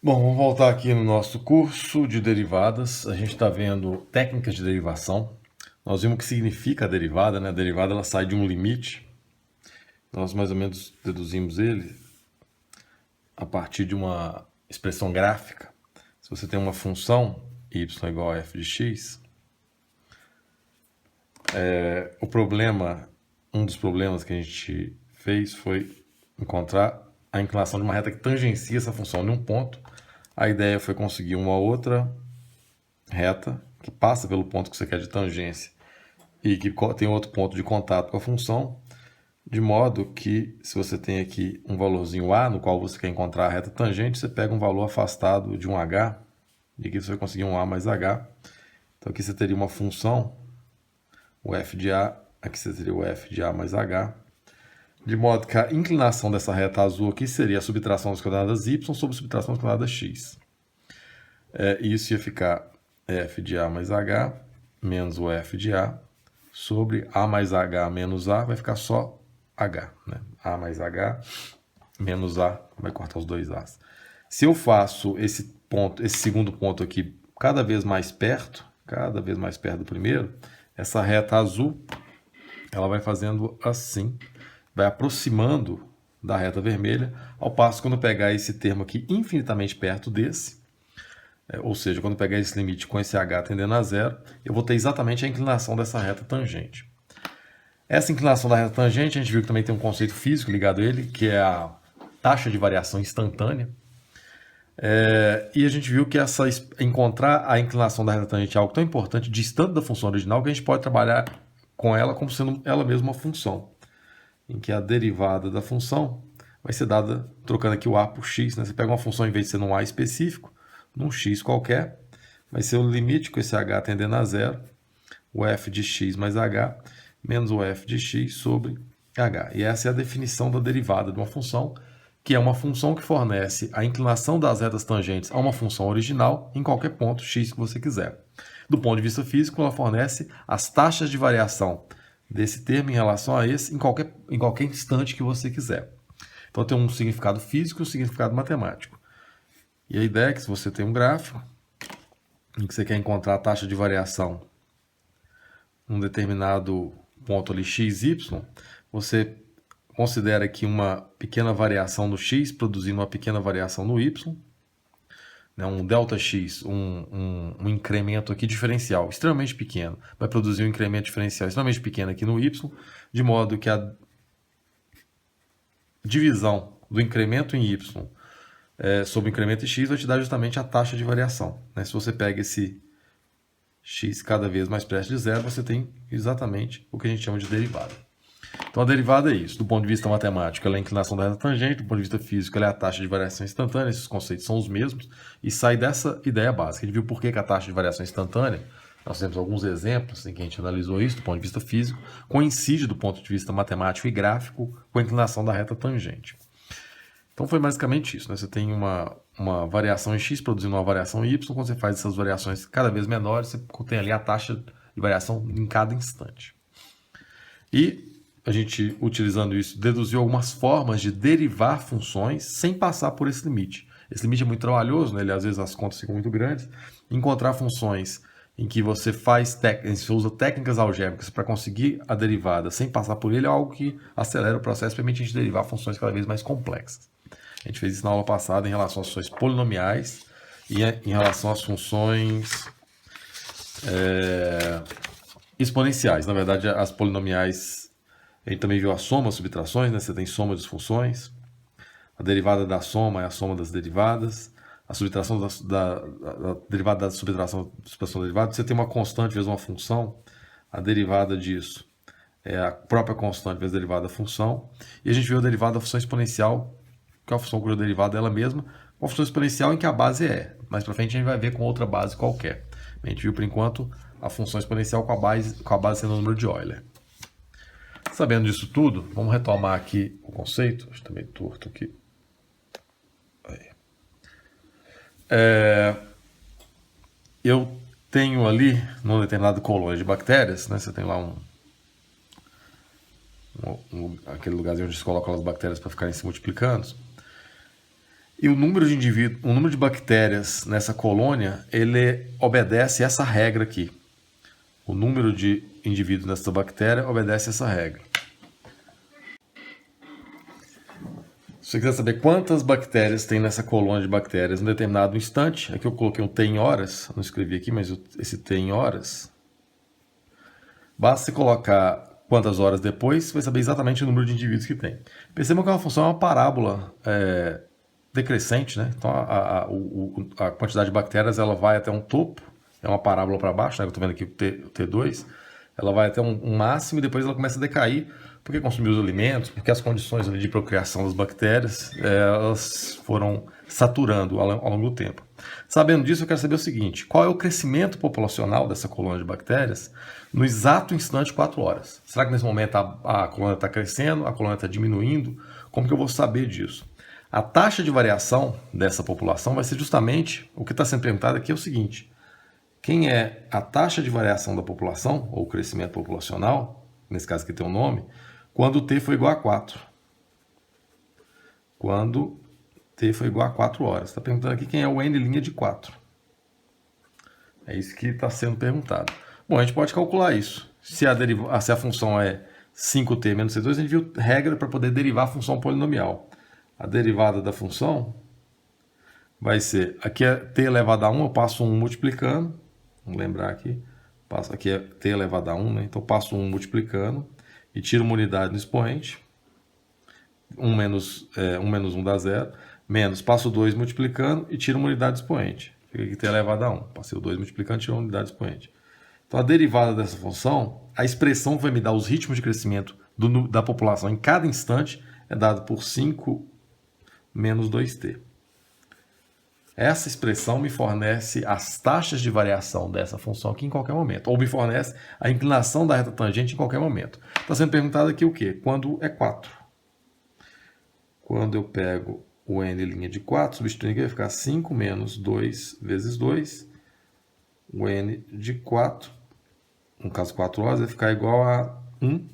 Bom, vamos voltar aqui no nosso curso de derivadas. A gente está vendo técnicas de derivação. Nós vimos o que significa a derivada, né? A derivada ela sai de um limite. Nós mais ou menos deduzimos ele a partir de uma expressão gráfica. Se você tem uma função y igual a f de x, um dos problemas que a gente fez foi encontrar a inclinação de uma reta que tangencia essa função em um ponto. A ideia foi conseguir uma outra reta que passa pelo ponto que você quer de tangência e que tem outro ponto de contato com a função, de modo que se você tem aqui um valorzinho a, no qual você quer encontrar a reta tangente, você pega um valor afastado de um h, e aqui você vai conseguir um a mais h. Então aqui você teria uma função, o f de a, aqui você teria o f de a mais h, de modo que a inclinação dessa reta azul aqui seria a subtração das coordenadas y sobre a subtração das coordenadas x. E isso ia ficar f de a mais h menos o f de a sobre a mais h menos a, vai ficar só h, né? A mais h menos a, vai cortar os dois a's. Se eu faço esse segundo ponto aqui cada vez mais perto do primeiro, essa reta azul, ela vai fazendo assim, vai aproximando da reta vermelha, ao passo que quando eu pegar esse termo aqui infinitamente perto desse, ou seja, quando eu pegar esse limite com esse h tendendo a zero, eu vou ter exatamente a inclinação dessa reta tangente. Essa inclinação da reta tangente, a gente viu que também tem um conceito físico ligado a ele, que é a taxa de variação instantânea. E a gente viu que encontrar a inclinação da reta tangente é algo tão importante, distante da função original, que a gente pode trabalhar com ela como sendo ela mesma uma função, em que a derivada da função vai ser dada trocando aqui o a por x, né? Você pega uma função, em vez de ser num a específico, num x qualquer, vai ser o limite com esse h tendendo a zero, o f de x mais h, menos o f de x sobre h. E essa é a definição da derivada de uma função, que é uma função que fornece a inclinação das retas tangentes a uma função original em qualquer ponto x que você quiser. Do ponto de vista físico, ela fornece as taxas de variação desse termo em relação a esse em qualquer instante que você quiser. Então tem um significado físico e um significado matemático. E a ideia é que se você tem um gráfico em que você quer encontrar a taxa de variação num determinado ponto ali x, y, você considera aqui uma pequena variação no x, produzindo uma pequena variação no y, né, um ΔX, um incremento aqui diferencial extremamente pequeno, vai produzir um incremento diferencial extremamente pequeno aqui no y, de modo que a divisão do incremento em y sobre o incremento em x vai te dar justamente a taxa de variação. Né? Se você pega esse x cada vez mais perto de zero, você tem exatamente o que a gente chama de derivada. Então a derivada é isso. Do ponto de vista matemático, ela é a inclinação da reta tangente, do ponto de vista físico, ela é a taxa de variação instantânea, esses conceitos são os mesmos, e sai dessa ideia básica. A gente viu por que a taxa de variação instantânea, nós temos alguns exemplos em que a gente analisou isso do ponto de vista físico, coincide do ponto de vista matemático e gráfico com a inclinação da reta tangente. Então foi basicamente isso, né? Você tem uma variação em x produzindo uma variação em y, quando você faz essas variações cada vez menores, você tem ali a taxa de variação em cada instante. E a gente, utilizando isso, deduziu algumas formas de derivar funções sem passar por esse limite. Esse limite é muito trabalhoso, né? Às vezes as contas ficam muito grandes. Encontrar funções em que você usa técnicas algébricas para conseguir a derivada sem passar por ele é algo que acelera o processo e permite a gente derivar funções cada vez mais complexas. A gente fez isso na aula passada em relação às funções polinomiais e em relação às funções exponenciais. Na verdade, as polinomiais, a gente também viu a soma, as subtrações, né? Você tem soma de funções. A derivada da soma é a soma das derivadas. A subtração da derivada da subtração da derivada. Você tem uma constante vezes uma função. A derivada disso é a própria constante vezes a derivada da função. E a gente viu a derivada da função exponencial, que é a função cuja derivada é ela mesma, uma função exponencial em que a base é. Mais para frente a gente vai ver com outra base qualquer. A gente viu por enquanto a função exponencial com a base sendo o número de Euler. Sabendo disso tudo, vamos retomar aqui o conceito. Acho que está meio torto aqui. Eu tenho ali, num determinado colônia de bactérias, né, você tem lá aquele lugarzinho onde se colocam as bactérias para ficarem se multiplicando. E o número de indivíduos, o número de bactérias nessa colônia, ele obedece essa regra aqui. O número de indivíduos nessa bactéria obedece essa regra. Se você quiser saber quantas bactérias tem nessa colônia de bactérias em um determinado instante, aqui eu coloquei um T em horas, não escrevi aqui, mas esse T em horas, basta você colocar quantas horas depois, você vai saber exatamente o número de indivíduos que tem. Percebam que uma função é uma parábola decrescente, né? Então a quantidade de bactérias ela vai até um topo, é uma parábola para baixo, né? Eu estou vendo aqui o T2, ela vai até um máximo e depois ela começa a decair, porque consumiu os alimentos, porque as condições de procriação das bactérias elas foram saturando ao longo do tempo. Sabendo disso, eu quero saber o seguinte: qual é o crescimento populacional dessa colônia de bactérias no exato instante de 4 horas? Será que nesse momento a colônia está crescendo, a colônia está diminuindo? Como que eu vou saber disso? A taxa de variação dessa população vai ser justamente o que está sendo perguntado aqui é o seguinte: quem é a taxa de variação da população, ou crescimento populacional, nesse caso aqui tem um nome, quando t for igual a 4. Quando t for igual a 4 horas. Está perguntando aqui quem é o n' de 4. É isso que está sendo perguntado. Bom, a gente pode calcular isso. Se a função é 5t menos c2, a gente viu regra para poder derivar a função polinomial. A derivada da função vai ser, aqui é t elevado a 1, eu passo 1 multiplicando. Vamos lembrar aqui. Aqui é t elevado a 1, né? Então eu passo 1 multiplicando e tiro uma unidade no expoente. 1 menos 1 dá 0. Menos, passo 2 multiplicando e tiro uma unidade do expoente. Fica aqui t elevado a 1. Passei o 2 multiplicando e tiro uma unidade do expoente. Então a derivada dessa função, a expressão que vai me dar os ritmos de crescimento da população em cada instante é dada por 5 menos 2t. Essa expressão me fornece as taxas de variação dessa função aqui em qualquer momento. Ou me fornece a inclinação da reta tangente em qualquer momento. Está sendo perguntado aqui o quê? Quando é 4. Quando eu pego o n' de 4, substituindo aqui, vai ficar 5 menos 2 vezes 2. O n de 4, no caso 4 horas, vai ficar igual a 1.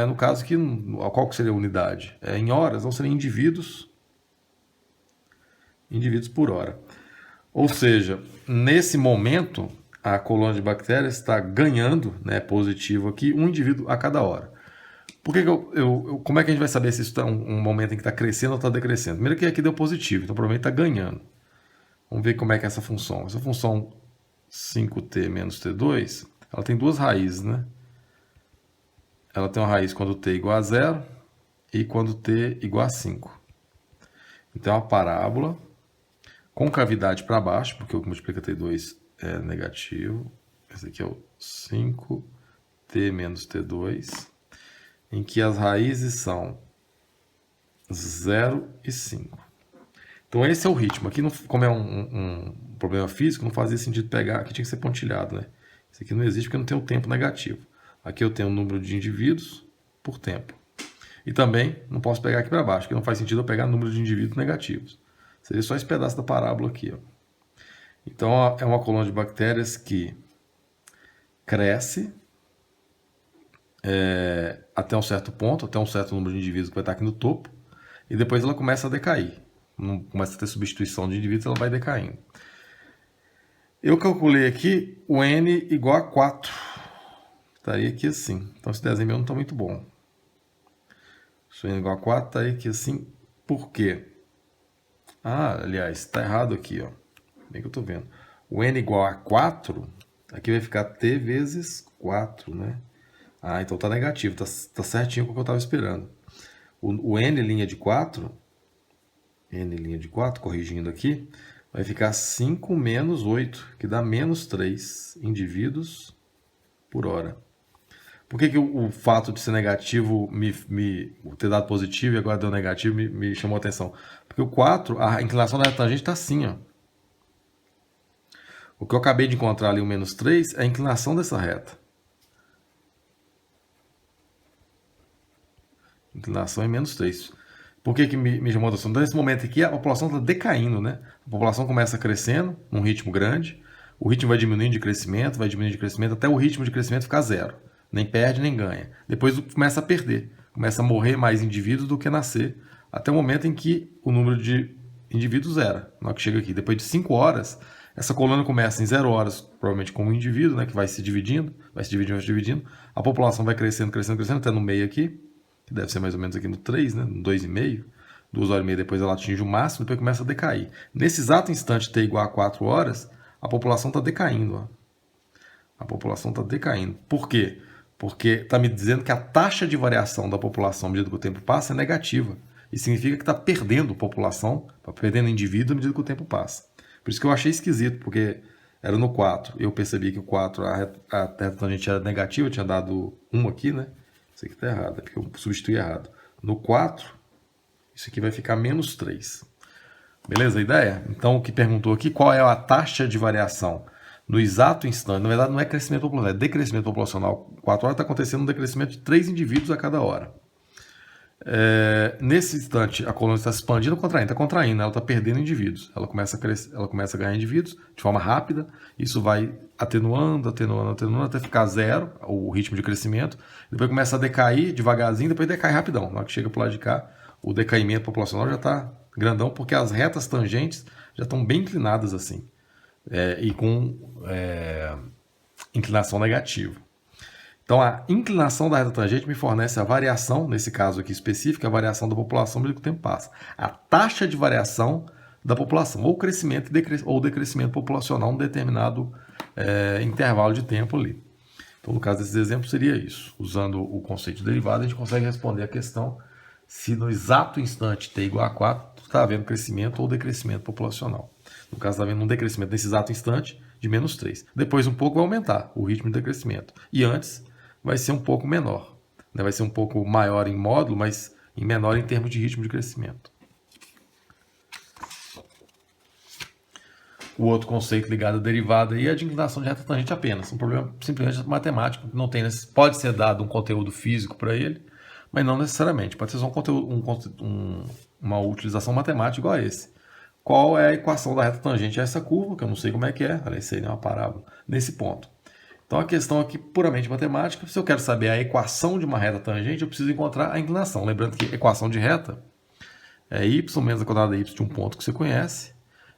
No caso aqui, qual que seria a unidade? Em horas, ou seria indivíduos por hora. Ou seja, nesse momento, a colônia de bactérias está ganhando, né, positivo aqui, um indivíduo a cada hora. Por que como é que a gente vai saber se isso está um momento em que está crescendo ou está decrescendo? Primeiro que aqui deu positivo, então provavelmente está ganhando. Vamos ver como é que é essa função. Essa função 5t menos t2, ela tem duas raízes, né? Ela tem uma raiz quando t igual a 0 e quando t igual a 5. Então é uma parábola com cavidade para baixo, porque o que multiplica t2 é negativo. Esse aqui é o 5t menos t2, em que as raízes são 0 e 5. Então esse é o ritmo. Aqui, como é um problema físico, não fazia sentido pegar. Aqui tinha que ser pontilhado, né? Isso aqui não existe porque não tem o tempo negativo. Aqui eu tenho o número de indivíduos por tempo. E também não posso pegar aqui para baixo, porque não faz sentido eu pegar número de indivíduos negativos. Seria só esse pedaço da parábola aqui, ó. Então é uma colônia de bactérias que cresce até um certo ponto, até um certo número de indivíduos que vai estar aqui no topo, e depois ela começa a decair. Não começa a ter substituição de indivíduos, ela vai decaindo. Eu calculei aqui o n igual a 4. Estaria aqui assim. Então esse desenho meu não está muito bom. Se o n igual a 4, estaria aqui assim. Por quê? Aliás, está errado aqui, ó. Bem que eu estou vendo. O n igual a 4, aqui vai ficar t vezes 4, né? Então está negativo, tá certinho com o que eu estava esperando. O n' de 4, corrigindo aqui, vai ficar 5 menos 8, que dá menos 3 indivíduos por hora. Por que o fato de ser negativo, ter dado positivo e agora deu negativo, me chamou a atenção? Porque o 4, a inclinação da tangente está assim, ó. O que eu acabei de encontrar ali, o menos 3, é a inclinação dessa reta. Inclinação é menos 3. Por que me chamou a atenção? Então, nesse momento aqui, a população está decaindo, né? A população começa crescendo num ritmo grande, o ritmo vai diminuindo de crescimento, até o ritmo de crescimento ficar 0. Nem perde, nem ganha. Depois começa a perder. Começa a morrer mais indivíduos do que nascer, até o momento em que o número de indivíduo zera. Na hora que chega aqui, depois de 5 horas, essa coluna começa em 0 horas, provavelmente como um indivíduo, né, que vai se dividindo, vai se dividindo. A população vai crescendo, até no meio aqui, que deve ser mais ou menos aqui no 3, né, no 2,5. 2 horas e meia depois ela atinge o máximo, depois começa a decair. Nesse exato instante, t igual a 4 horas, a população está decaindo. Ó. A população está decaindo. Por quê? Porque está me dizendo que a taxa de variação da população à medida que o tempo passa é negativa. Isso significa que está perdendo população, está perdendo indivíduo à medida que o tempo passa. Por isso que eu achei esquisito, porque era no 4. Eu percebi que o 4, a reta tangente era negativa, eu tinha dado 1 aqui, né? Isso aqui está errado, é porque eu substituí errado. No 4, isso aqui vai ficar menos 3. Beleza a ideia? Então, o que perguntou aqui, qual é a taxa de variação? No exato instante, na verdade não é crescimento populacional, é decrescimento populacional. 4 horas está acontecendo um decrescimento de 3 indivíduos a cada hora. Nesse instante, a coluna está se expandindo ou contraindo? Está contraindo, ela está perdendo indivíduos. Ela começa a crescer, ela começa a ganhar indivíduos de forma rápida. Isso vai atenuando até ficar 0, o ritmo de crescimento. Depois começa a decair devagarzinho, depois decai rapidão. Na hora que chega para o lado de cá, o decaimento populacional já está grandão, porque as retas tangentes já estão bem inclinadas assim. E com inclinação negativa. Então, a inclinação da reta tangente me fornece a variação, nesse caso aqui específico, a variação da população à medida que o tempo passa. A taxa de variação da população, ou crescimento ou decrescimento populacional em um determinado intervalo de tempo ali. Então, no caso desses exemplos, seria isso. Usando o conceito de derivada, a gente consegue responder a questão se no exato instante t igual a 4, está havendo crescimento ou decrescimento populacional. No caso, está havendo um decrescimento nesse exato instante de menos 3. Depois, um pouco vai aumentar o ritmo de decrescimento. E antes, vai ser um pouco menor. Vai ser um pouco maior em módulo, mas menor em termos de ritmo de crescimento. O outro conceito ligado à derivada é a de inclinação de reta tangente apenas. Um problema simplesmente matemático, não tem, pode ser dado um conteúdo físico para ele, mas não necessariamente. Pode ser só uma utilização matemática igual a esse. Qual é a equação da reta tangente a essa curva, que eu não sei como é que é, olha, isso aí é uma parábola, nesse ponto. Então a questão aqui puramente matemática, se eu quero saber a equação de uma reta tangente, eu preciso encontrar a inclinação. Lembrando que equação de reta é y menos a quadrada de y de um ponto que você conhece,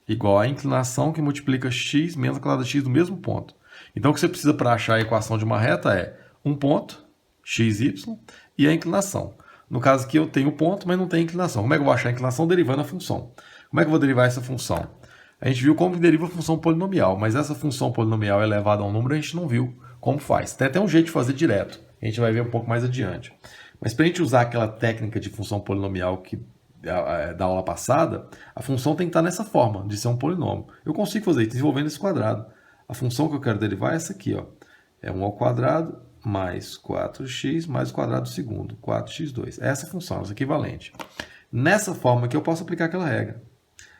igual a inclinação que multiplica x menos a quadrada de x do mesmo ponto. Então o que você precisa para achar a equação de uma reta é um ponto, xy, e a inclinação. No caso aqui eu tenho ponto, mas não tenho inclinação. Como é que eu vou achar a inclinação? Derivando a função. Como é que eu vou derivar essa função? A gente viu como deriva a função polinomial, mas essa função polinomial elevada a um número a gente não viu como faz. Tem até um jeito de fazer direto, a gente vai ver um pouco mais adiante. Mas para a gente usar aquela técnica de função polinomial que da aula passada, a função tem que estar nessa forma, de ser um polinômio. Eu consigo fazer isso desenvolvendo esse quadrado. A função que eu quero derivar é essa aqui, ó. É 1 ao quadrado mais 4x mais o quadrado segundo, 4x2. É essa função, essa equivalente. Nessa forma aqui eu posso aplicar aquela regra.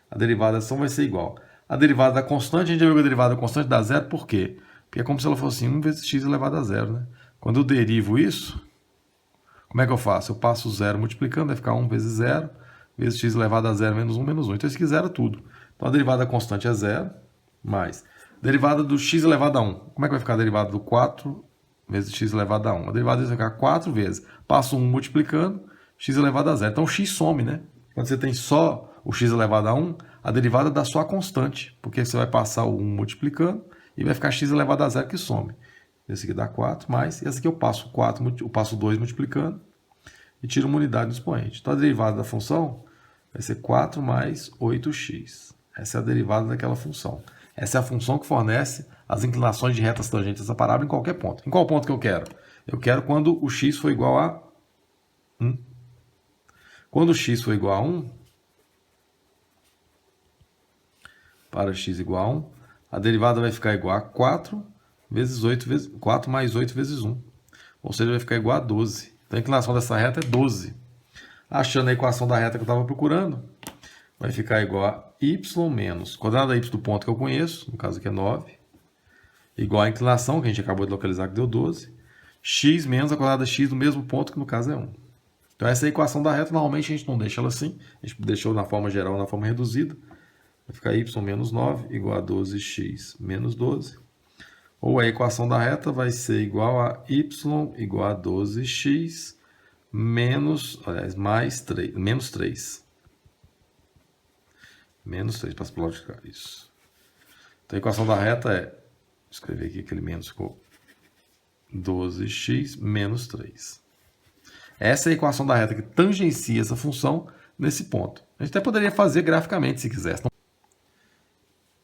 A derivada da ação vai ser igual. A derivada da constante, a gente já viu que a derivada da constante dá zero, por quê? Porque é como se ela fosse 1 vezes x elevado a zero, né? Quando eu derivo isso, como é que eu faço? Eu passo o zero multiplicando, vai ficar 1 vezes 0, vezes x elevado a zero menos 1 menos 1. Então isso aqui zera tudo. Então a derivada da constante é zero, mais derivada do x elevado a 1. Como é que vai ficar a derivada do 4 vezes x elevado a 1? A derivada disso vai ficar 4 vezes. Passo 1 multiplicando, x elevado a zero. Então o x some, né? Quando você tem só o x elevado a 1, a derivada dá só a constante, porque você vai passar o 1 multiplicando e vai ficar x elevado a zero que some. Esse aqui dá 4, mais, e esse aqui eu passo 2 multiplicando e tiro uma unidade do expoente. Então a derivada da função vai ser 4 mais 8x. Essa é a derivada daquela função. Essa é a função que fornece as inclinações de retas tangentes dessa parábola em qualquer ponto. Em qual ponto que eu quero? Eu quero quando o x for igual a 1. Quando o x for igual a 1, para x igual a 1, a derivada vai ficar igual a 4 mais 8 vezes 1. Ou seja, vai ficar igual a 12. Então a inclinação dessa reta é 12. Achando a equação da reta que eu estava procurando, vai ficar igual a y menos quadrado da y do ponto que eu conheço, no caso aqui é 9, igual a inclinação, que a gente acabou de localizar, que deu 12, x menos a quadrada de x do mesmo ponto, que no caso é 1. Então essa é a equação da reta, normalmente a gente não deixa ela assim, a gente deixou na forma geral, na forma reduzida. Vai ficar y menos 9 igual a 12x menos 12. Ou a equação da reta vai ser igual a y igual a 12x menos 3. Menos 3 para simplificar isso. Então a equação da reta é, vou escrever aqui aquele menos ficou 12x menos 3. Essa é a equação da reta que tangencia essa função nesse ponto. A gente até poderia fazer graficamente se quisesse.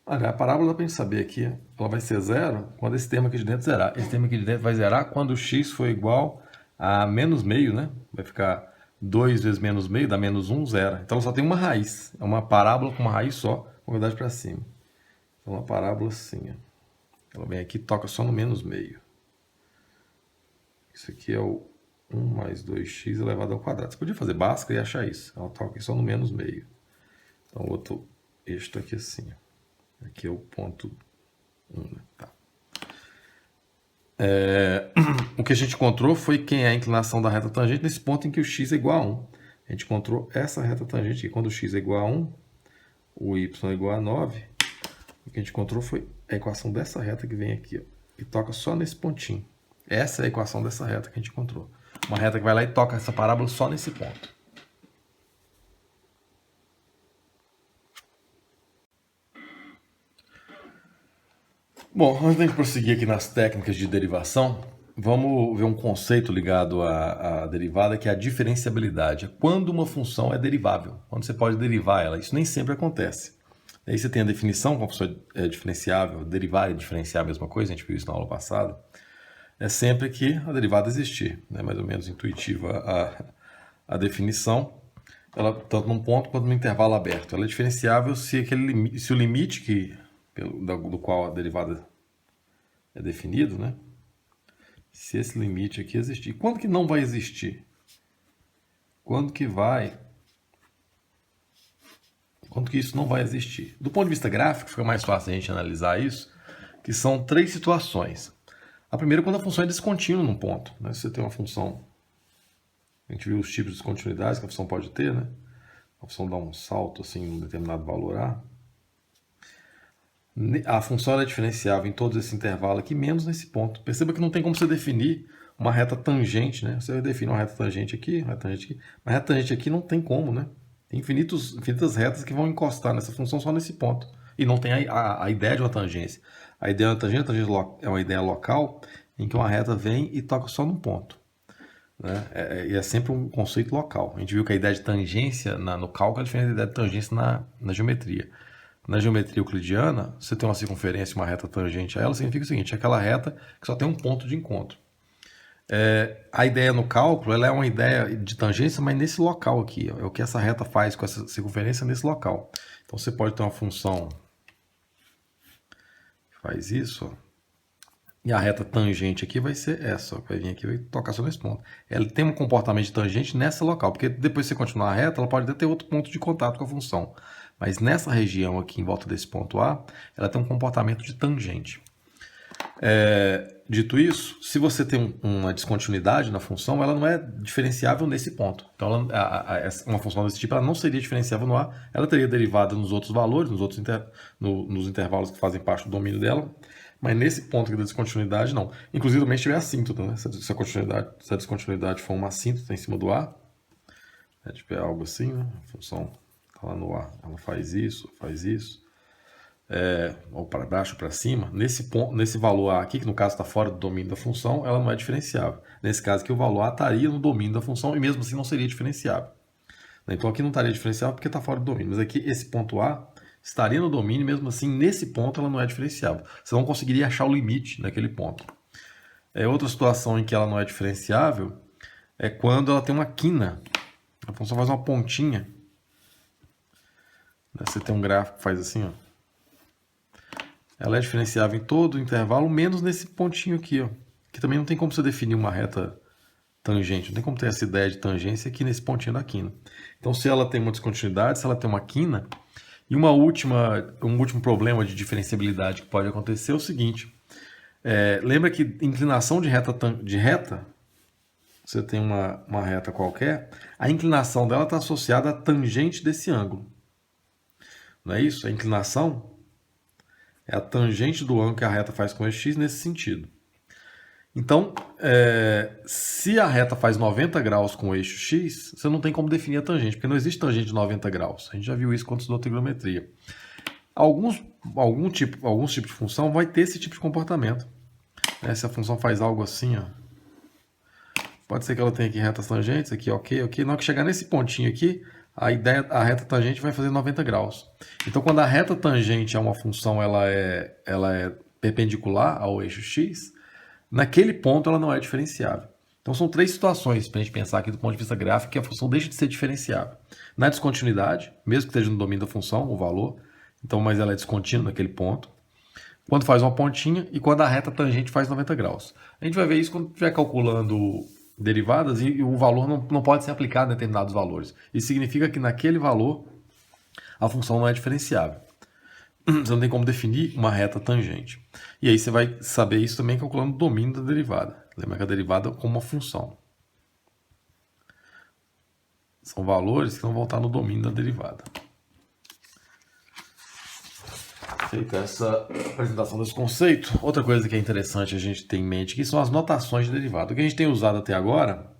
Olha, a parábola dá para a gente saber aqui, ela vai ser zero quando esse termo aqui de dentro zerar. Esse termo aqui de dentro vai zerar quando x for igual a menos meio, né? Vai ficar 2 vezes menos meio, dá menos 1, zero. Então ela só tem uma raiz. É uma parábola com uma raiz só, com verdade para cima. Então uma parábola assim, ó. Ela vem aqui e toca só no menos meio. Isso aqui é o 1 mais 2x elevado ao quadrado. Você podia fazer Bhaskara e achar isso. Ela toca aqui só no menos meio. Então o outro eixo está aqui assim, ó. Aqui é o ponto 1, né? Tá. O que a gente encontrou foi quem é a inclinação da reta tangente nesse ponto em que o x é igual a 1. A gente encontrou essa reta tangente aqui. Quando o x é igual a 1, o y é igual a 9. O que a gente encontrou foi a equação dessa reta que vem aqui, ó, e toca só nesse pontinho. Essa é a equação dessa reta que a gente encontrou. Uma reta que vai lá e toca essa parábola só nesse ponto. Bom, antes de a gente prosseguir aqui nas técnicas de derivação, vamos ver um conceito ligado à derivada, que é a diferenciabilidade. É quando uma função é derivável, quando você pode derivar ela. Isso nem sempre acontece. Aí você tem a definição, como a função é diferenciável, derivar e diferenciar a mesma coisa, a gente viu isso na aula passada. É sempre que a derivada existir, né? Mais ou menos intuitiva a definição, ela, tanto num ponto quanto no intervalo aberto. Ela é diferenciável se o limite do qual a derivada é definido, né? Se esse limite aqui existir. Quando que não vai existir? Quando que isso não vai existir? Do ponto de vista gráfico, fica mais fácil a gente analisar isso, que são 3 situações. A primeira é quando a função é descontínua num ponto, né? Se você tem uma função, a gente viu os tipos de descontinuidades que a função pode ter, né? A função dá um salto assim em um determinado valor A. A função é diferenciável em todos esse intervalo aqui, menos nesse ponto. Perceba que não tem como você definir uma reta tangente, né? Você define uma reta tangente aqui, uma reta tangente aqui. Mas reta tangente aqui não tem como, né? Tem infinitas retas que vão encostar nessa função só nesse ponto. E não tem a ideia de uma tangência. A ideia de uma tangente é uma ideia local em que uma reta vem e toca só num ponto. Né? E é sempre um conceito local. A gente viu que a ideia de tangência no cálculo é diferente da ideia de tangência na geometria. Na geometria euclidiana, você tem uma circunferência e uma reta tangente a ela, significa o seguinte, é aquela reta que só tem um ponto de encontro. A ideia no cálculo, ela é uma ideia de tangência, mas nesse local aqui, ó, é o que essa reta faz com essa circunferência nesse local. Então você pode ter uma função que faz isso, ó, e a reta tangente aqui vai ser essa, ó, vai vir aqui e vai tocar só nesse ponto. Ela tem um comportamento de tangente nessa local, porque depois que você continuar a reta, ela pode até ter outro ponto de contato com a função. Mas nessa região aqui, em volta desse ponto A, ela tem um comportamento de tangente. Dito isso, se você tem uma descontinuidade na função, ela não é diferenciável nesse ponto. Então, uma função desse tipo ela não seria diferenciável no A, ela teria derivada nos outros valores, nos intervalos que fazem parte do domínio dela, mas nesse ponto aqui da descontinuidade, não. Inclusive, também se tiver assíntota, né? Se a descontinuidade for uma assíntota em cima do A, tipo, é algo assim, né? A função está lá no A, ela faz isso, ou para baixo ou para cima, nesse valor A aqui, que no caso está fora do domínio da função, ela não é diferenciável. Nesse caso aqui, o valor A estaria no domínio da função e mesmo assim não seria diferenciável. Então aqui não estaria diferenciável porque está fora do domínio, mas aqui esse ponto A estaria no domínio, mesmo assim nesse ponto ela não é diferenciável. Você não conseguiria achar o limite naquele ponto. Outra situação em que ela não é diferenciável é quando ela tem uma quina. A função faz uma pontinha. Você tem um gráfico que faz assim, ó. Ela é diferenciável em todo o intervalo, menos nesse pontinho aqui, ó. Que também não tem como você definir uma reta tangente. Não tem como ter essa ideia de tangência aqui nesse pontinho da quina. Então, se ela tem uma descontinuidade, se ela tem uma quina, e um último problema de diferenciabilidade que pode acontecer é o seguinte. Lembra que inclinação de reta, você tem uma reta qualquer, a inclinação dela está associada à tangente desse ângulo. Não é isso? A inclinação é a tangente do ângulo que a reta faz com esse x nesse sentido. Então, se a reta faz 90 graus com o eixo x, você não tem como definir a tangente, porque não existe tangente de 90 graus. A gente já viu isso quando estudou trigonometria. Alguns tipos de função vai ter esse tipo de comportamento. Se a função faz algo assim, ó, pode ser que ela tenha aqui retas tangentes, aqui ok. Na hora que chegar nesse pontinho aqui, a reta tangente vai fazer 90 graus. Então, quando a reta tangente é uma função, ela é perpendicular ao eixo x, naquele ponto ela não é diferenciável. Então são três situações para a gente pensar aqui do ponto de vista gráfico que a função deixa de ser diferenciável. Na descontinuidade, mesmo que esteja no domínio da função, o valor, então, mas ela é descontínua naquele ponto. Quando faz uma pontinha e quando a reta tangente faz 90 graus. A gente vai ver isso quando estiver calculando derivadas e o valor não pode ser aplicado em determinados valores. Isso significa que naquele valor a função não é diferenciável. Você não tem como definir uma reta tangente. E aí você vai saber isso também calculando o domínio da derivada. Lembra que a derivada é como uma função. São valores que não vão estar no domínio da derivada. Feita essa apresentação desse conceito, outra coisa que é interessante a gente ter em mente aqui são as notações de derivada. O que a gente tem usado até agora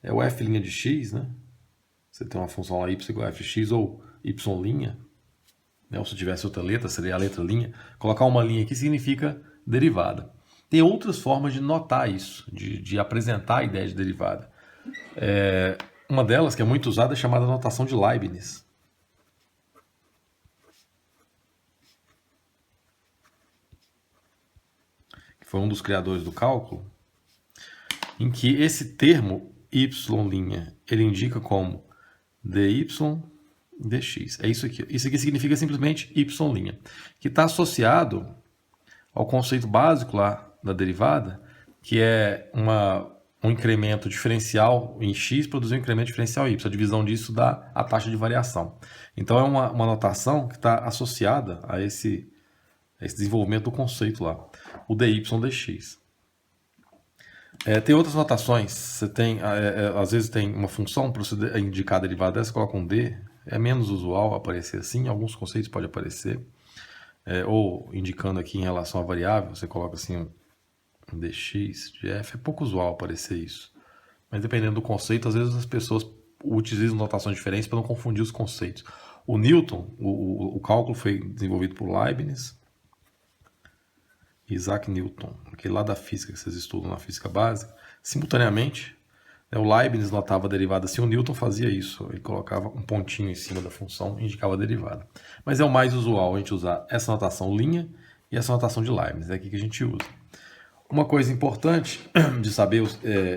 é o f' de x, né? Você tem uma função lá y igual a fx ou y'. Ou se tivesse outra letra, seria a letra linha. Colocar uma linha aqui significa derivada. Tem outras formas de notar isso, de apresentar a ideia de derivada. Uma delas, que é muito usada, é chamada notação de Leibniz. Que foi um dos criadores do cálculo, em que esse termo y', ele indica como dy dx. É isso aqui. Isso aqui significa simplesmente y', que está associado ao conceito básico lá da derivada, que é um incremento diferencial em x produzir um incremento diferencial em y. A divisão disso dá a taxa de variação. Então é uma notação que está associada a esse desenvolvimento do conceito lá, o dy dx. Tem outras notações. Você tem, às vezes tem uma função para você indicar a derivada dessa, você coloca um d. É menos usual aparecer assim, em alguns conceitos pode aparecer. Ou indicando aqui em relação à variável, você coloca assim um dx de f. É pouco usual aparecer isso. Mas dependendo do conceito, às vezes as pessoas utilizam notações diferentes para não confundir os conceitos. O Newton, o cálculo foi desenvolvido por Leibniz, Isaac Newton, aquele lá da física que vocês estudam na física básica. Simultaneamente, o Leibniz notava a derivada assim, o Newton fazia isso. Ele colocava um pontinho em cima da função e indicava a derivada. Mas é o mais usual a gente usar essa notação linha e essa notação de Leibniz. É aqui que a gente usa. Uma coisa importante de saber,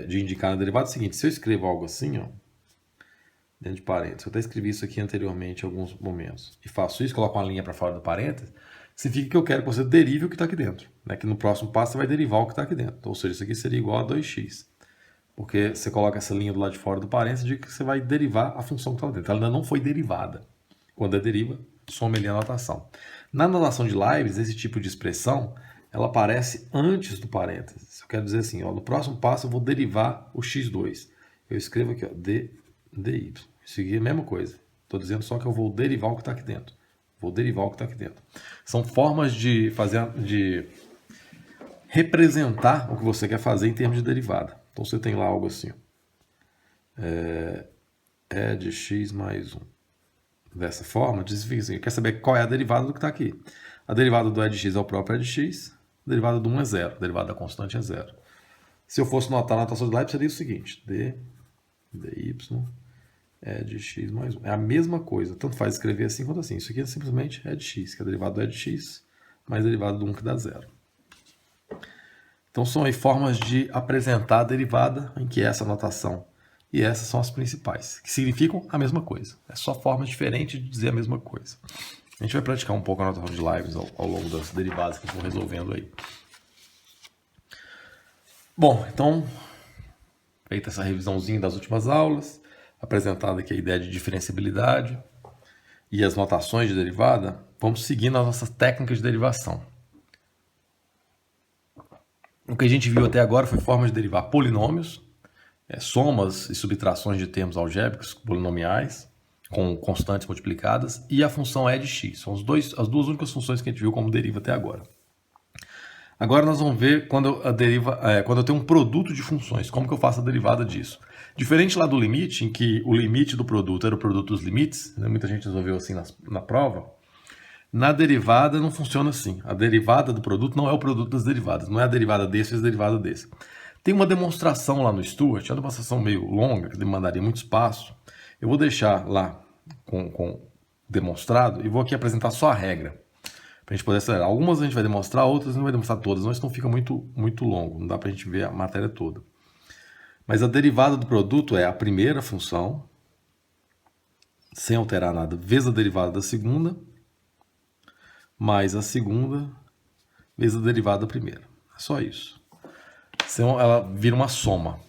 de indicar na derivada é o seguinte. Se eu escrevo algo assim, ó, dentro de parênteses, eu até escrevi isso aqui anteriormente em alguns momentos, e faço isso, coloco uma linha para fora do parênteses, significa que eu quero que você derive o que está aqui dentro. Né? Que no próximo passo você vai derivar o que está aqui dentro. Ou seja, isso aqui seria igual a 2x. Porque você coloca essa linha do lado de fora do parênteses, indica que você vai derivar a função que está lá dentro. Ela ainda não foi derivada. Quando é deriva, some ali a notação. Na notação de Leibniz, esse tipo de expressão, ela aparece antes do parênteses. Eu quero dizer assim, ó, no próximo passo eu vou derivar o x2. Eu escrevo aqui, ó, dy. Isso aqui é a mesma coisa. Estou dizendo só que eu vou derivar o que está aqui dentro. Vou derivar o que está aqui dentro. São formas de representar o que você quer fazer em termos de derivada. Então você tem lá algo assim. É de x mais 1. Dessa forma, assim, quer saber qual é a derivada do que está aqui. A derivada do e de x é o próprio e de x. A derivada do 1 é 0. A derivada da constante é 0. Se eu fosse notar na notação de Leibniz, seria o seguinte. dy é de x mais 1. É a mesma coisa. Tanto faz escrever assim quanto assim. Isso aqui é simplesmente e de x, que é a derivada do e de x mais a derivada do 1 que dá 0. Então são aí formas de apresentar a derivada em que essa notação e essas são as principais, que significam a mesma coisa. É só formas diferentes de dizer a mesma coisa. A gente vai praticar um pouco a notação de Leibniz ao longo das derivadas que eu vou resolvendo aí. Bom, então, feita essa revisãozinha das últimas aulas, apresentada aqui a ideia de diferenciabilidade e as notações de derivada, vamos seguir nas nossas técnicas de derivação. O que a gente viu até agora foi formas de derivar polinômios, somas e subtrações de termos algébricos polinomiais, com constantes multiplicadas, e a função e de x. São as duas únicas funções que a gente viu como deriva até agora. Agora nós vamos ver quando eu tenho um produto de funções, como que eu faço a derivada disso. Diferente lá do limite, em que o limite do produto era o produto dos limites, né? Muita gente resolveu assim na prova, na derivada não funciona assim. A derivada do produto não é o produto das derivadas, não é a derivada desse e a derivada desse. Tem uma demonstração lá no Stuart, é uma demonstração meio longa, que demandaria muito espaço. Eu vou deixar lá com demonstrado e vou aqui apresentar só a regra, para a gente poder acelerar. Algumas a gente vai demonstrar, outras não vai demonstrar todas, senão fica muito longo, não dá para a gente ver a matéria toda. Mas a derivada do produto é a primeira função, sem alterar nada, vezes a derivada da segunda, mais a segunda, vezes a derivada da primeira. É só isso. Então ela vira uma soma.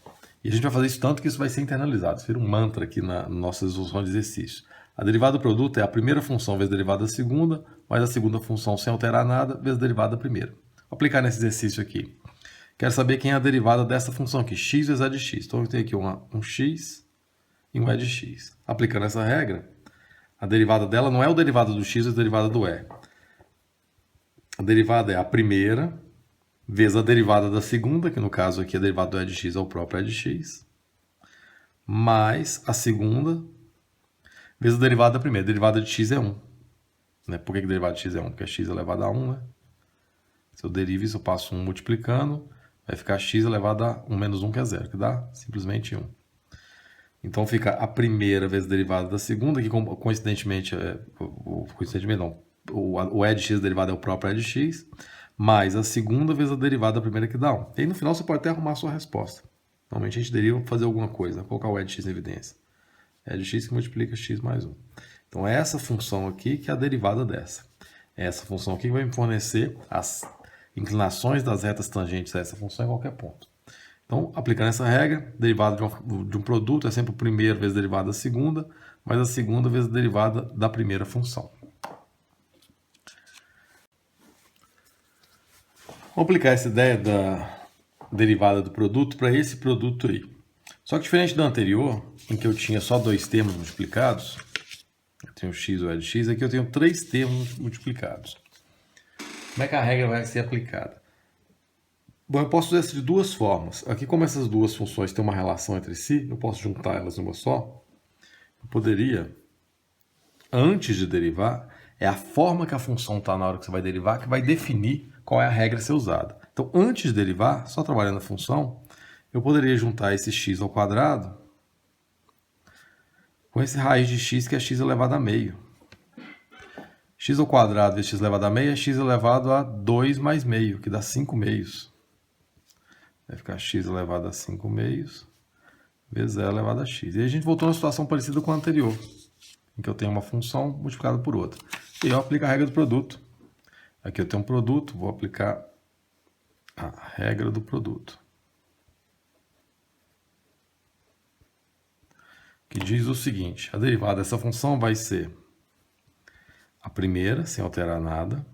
E a gente vai fazer isso tanto que isso vai ser internalizado. Isso vira um mantra aqui na nossa resolução de exercício. A derivada do produto é a primeira função vezes a derivada da segunda, mais a segunda função sem alterar nada, vezes a derivada da primeira. Vou aplicar nesse exercício aqui. Quero saber quem é a derivada dessa função aqui, x vezes a de x. Então eu tenho aqui um x e um e de x. Aplicando essa regra, a derivada dela não é o derivado do x, é a derivada do e. A derivada é a primeira vezes a derivada da segunda, que no caso aqui a derivada do e de x é o próprio e de x, mais a segunda vezes a derivada da primeira. A derivada de x é 1. Né? Por que a derivada de x é 1? Porque x é elevado a 1, né? Se eu derivo isso, eu passo 1 multiplicando, vai ficar x elevado a 1 menos 1, que é 0, que dá simplesmente 1. Então fica a primeira vezes a derivada da segunda, que coincidentemente não, o e de x derivado é o próprio e de x, mais a segunda vezes a derivada da primeira, que dá 1. E aí no final você pode até arrumar a sua resposta. Normalmente a gente deriva para fazer alguma coisa, colocar o e de x em evidência. E de x que multiplica x mais 1. Então é essa função aqui que é a derivada dessa. É essa função aqui que vai me fornecer as inclinações das retas tangentes a essa função em qualquer ponto. Então, aplicando essa regra, derivada de um produto é sempre o primeiro vezes a derivada da segunda, mais a segunda vezes a derivada da primeira função. Vou aplicar essa ideia da derivada do produto para esse produto aí. Só que diferente da anterior, em que eu tinha só dois termos multiplicados, eu tenho x ou e de x, aqui eu tenho três termos multiplicados. Como é que a regra vai ser aplicada? Bom, eu posso fazer isso de duas formas. Aqui, como essas duas funções têm uma relação entre si, eu posso juntar elas numa só. Eu poderia, antes de derivar, é a forma que a função está na hora que você vai derivar que vai definir qual é a regra a ser usada. Então, antes de derivar, só trabalhando a função, eu poderia juntar esse x ao quadrado com esse raiz de x, que é x elevado a meio. X ao quadrado vezes x elevado a meio é x elevado a 2 mais meio, que dá 5 meios. Vai ficar x elevado a 5 meios vezes e elevado a x. E aí a gente voltou a uma situação parecida com a anterior, em que eu tenho uma função multiplicada por outra. E eu aplico a regra do produto. Aqui eu tenho um produto, vou aplicar a regra do produto, que diz o seguinte: a derivada dessa função vai ser a primeira, sem alterar nada,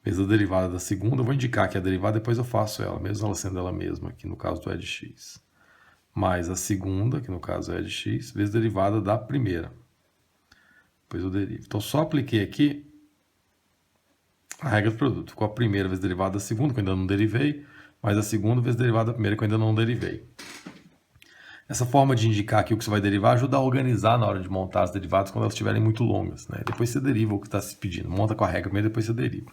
vezes a derivada da segunda. Eu vou indicar que a derivada, depois eu faço ela, mesmo ela sendo ela mesma, aqui no caso do e de x, mais a segunda, que no caso é e de x, vezes a derivada da primeira. Depois eu derivo. Então, só apliquei aqui a regra do produto. Ficou a primeira vezes a derivada da segunda, que eu ainda não derivei, mais a segunda vezes a derivada da primeira, que eu ainda não derivei. Essa forma de indicar aqui o que você vai derivar ajuda a organizar na hora de montar as derivadas quando elas estiverem muito longas, né? Depois você deriva o que está se pedindo. Monta com a regra primeiro, depois você deriva.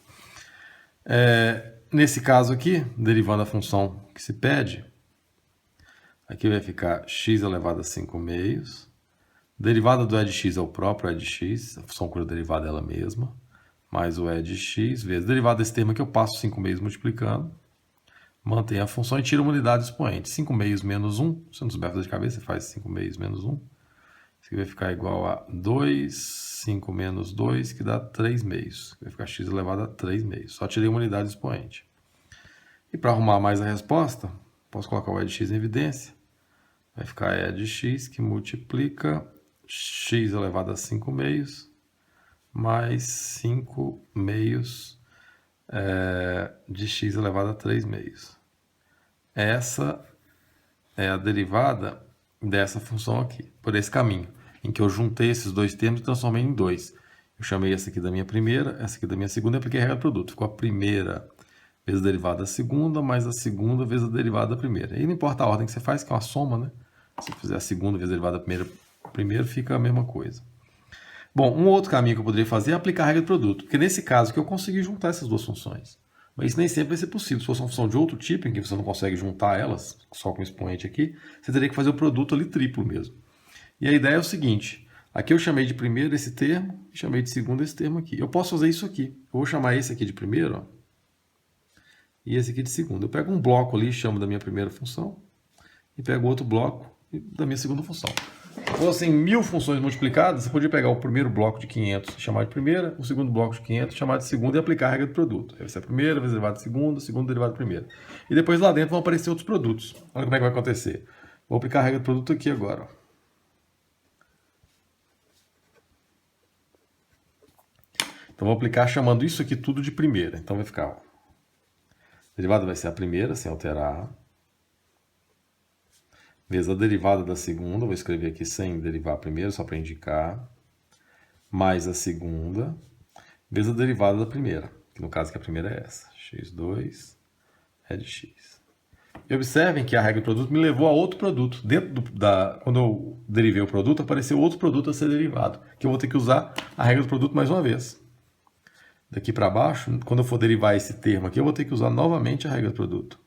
Nesse caso aqui, derivando a função que se pede, aqui vai ficar x elevado a 5 meios. Derivada do e de x é o próprio e de x, a função cuja derivada é ela mesma, mais o e de x, vezes derivada desse termo aqui, eu passo 5 meios multiplicando, mantém a função e tira uma unidade expoente. 5 meios menos 1, se não souber fazer de cabeça, você faz 5 meios menos 1. Isso aqui vai ficar igual a 2, 5 menos 2, que dá 3 meios. Vai ficar x elevado a 3 meios. Só tirei uma unidade expoente. E para arrumar mais a resposta, posso colocar o e de x em evidência. Vai ficar e de x, que multiplica x elevado a 5 meios, mais 5 meios de x elevado a 3 meios. Essa é a derivada dessa função aqui, por esse caminho, em que eu juntei esses dois termos e transformei em dois. Eu chamei essa aqui da minha primeira, essa aqui da minha segunda e apliquei a regra do produto. Ficou a primeira vezes a derivada da segunda, mais a segunda vezes a derivada da primeira. E não importa a ordem que você faz, que é uma soma, né? Se você fizer a segunda vezes a derivada da primeira fica a mesma coisa. Bom, um outro caminho que eu poderia fazer é aplicar a regra do produto, porque nesse caso que eu consegui juntar essas duas funções. Mas isso nem sempre vai ser possível. Se fosse uma função de outro tipo, em que você não consegue juntar elas, só com o expoente aqui, você teria que fazer o produto ali triplo mesmo. E a ideia é o seguinte, aqui eu chamei de primeiro esse termo, e chamei de segundo esse termo aqui. Eu posso fazer isso aqui. Eu vou chamar esse aqui de primeiro, ó, e esse aqui de segundo. Eu pego um bloco ali, chamo da minha primeira função, e pego outro bloco da minha segunda função. Se fossem 1000 funções multiplicadas, você podia pegar o primeiro bloco de 500 e chamar de primeira, o segundo bloco de 500 e chamar de segunda e aplicar a regra do produto. Aí vai ser a primeira, vezes derivada de segunda, segunda derivada de primeira. E depois lá dentro vão aparecer outros produtos. Olha como é que vai acontecer. Vou aplicar a regra do produto aqui agora. Então vou aplicar chamando isso aqui tudo de primeira. Então vai ficar, ó, a derivada vai ser a primeira, sem alterar, vezes a derivada da segunda, vou escrever aqui sem derivar a primeira, só para indicar, mais a segunda, vezes a derivada da primeira, que no caso que a primeira é essa, x2 é de x. E observem que a regra do produto me levou a outro produto. Quando eu derivei o produto, apareceu outro produto a ser derivado, que eu vou ter que usar a regra do produto mais uma vez. Daqui para baixo, quando eu for derivar esse termo aqui, eu vou ter que usar novamente a regra do produto.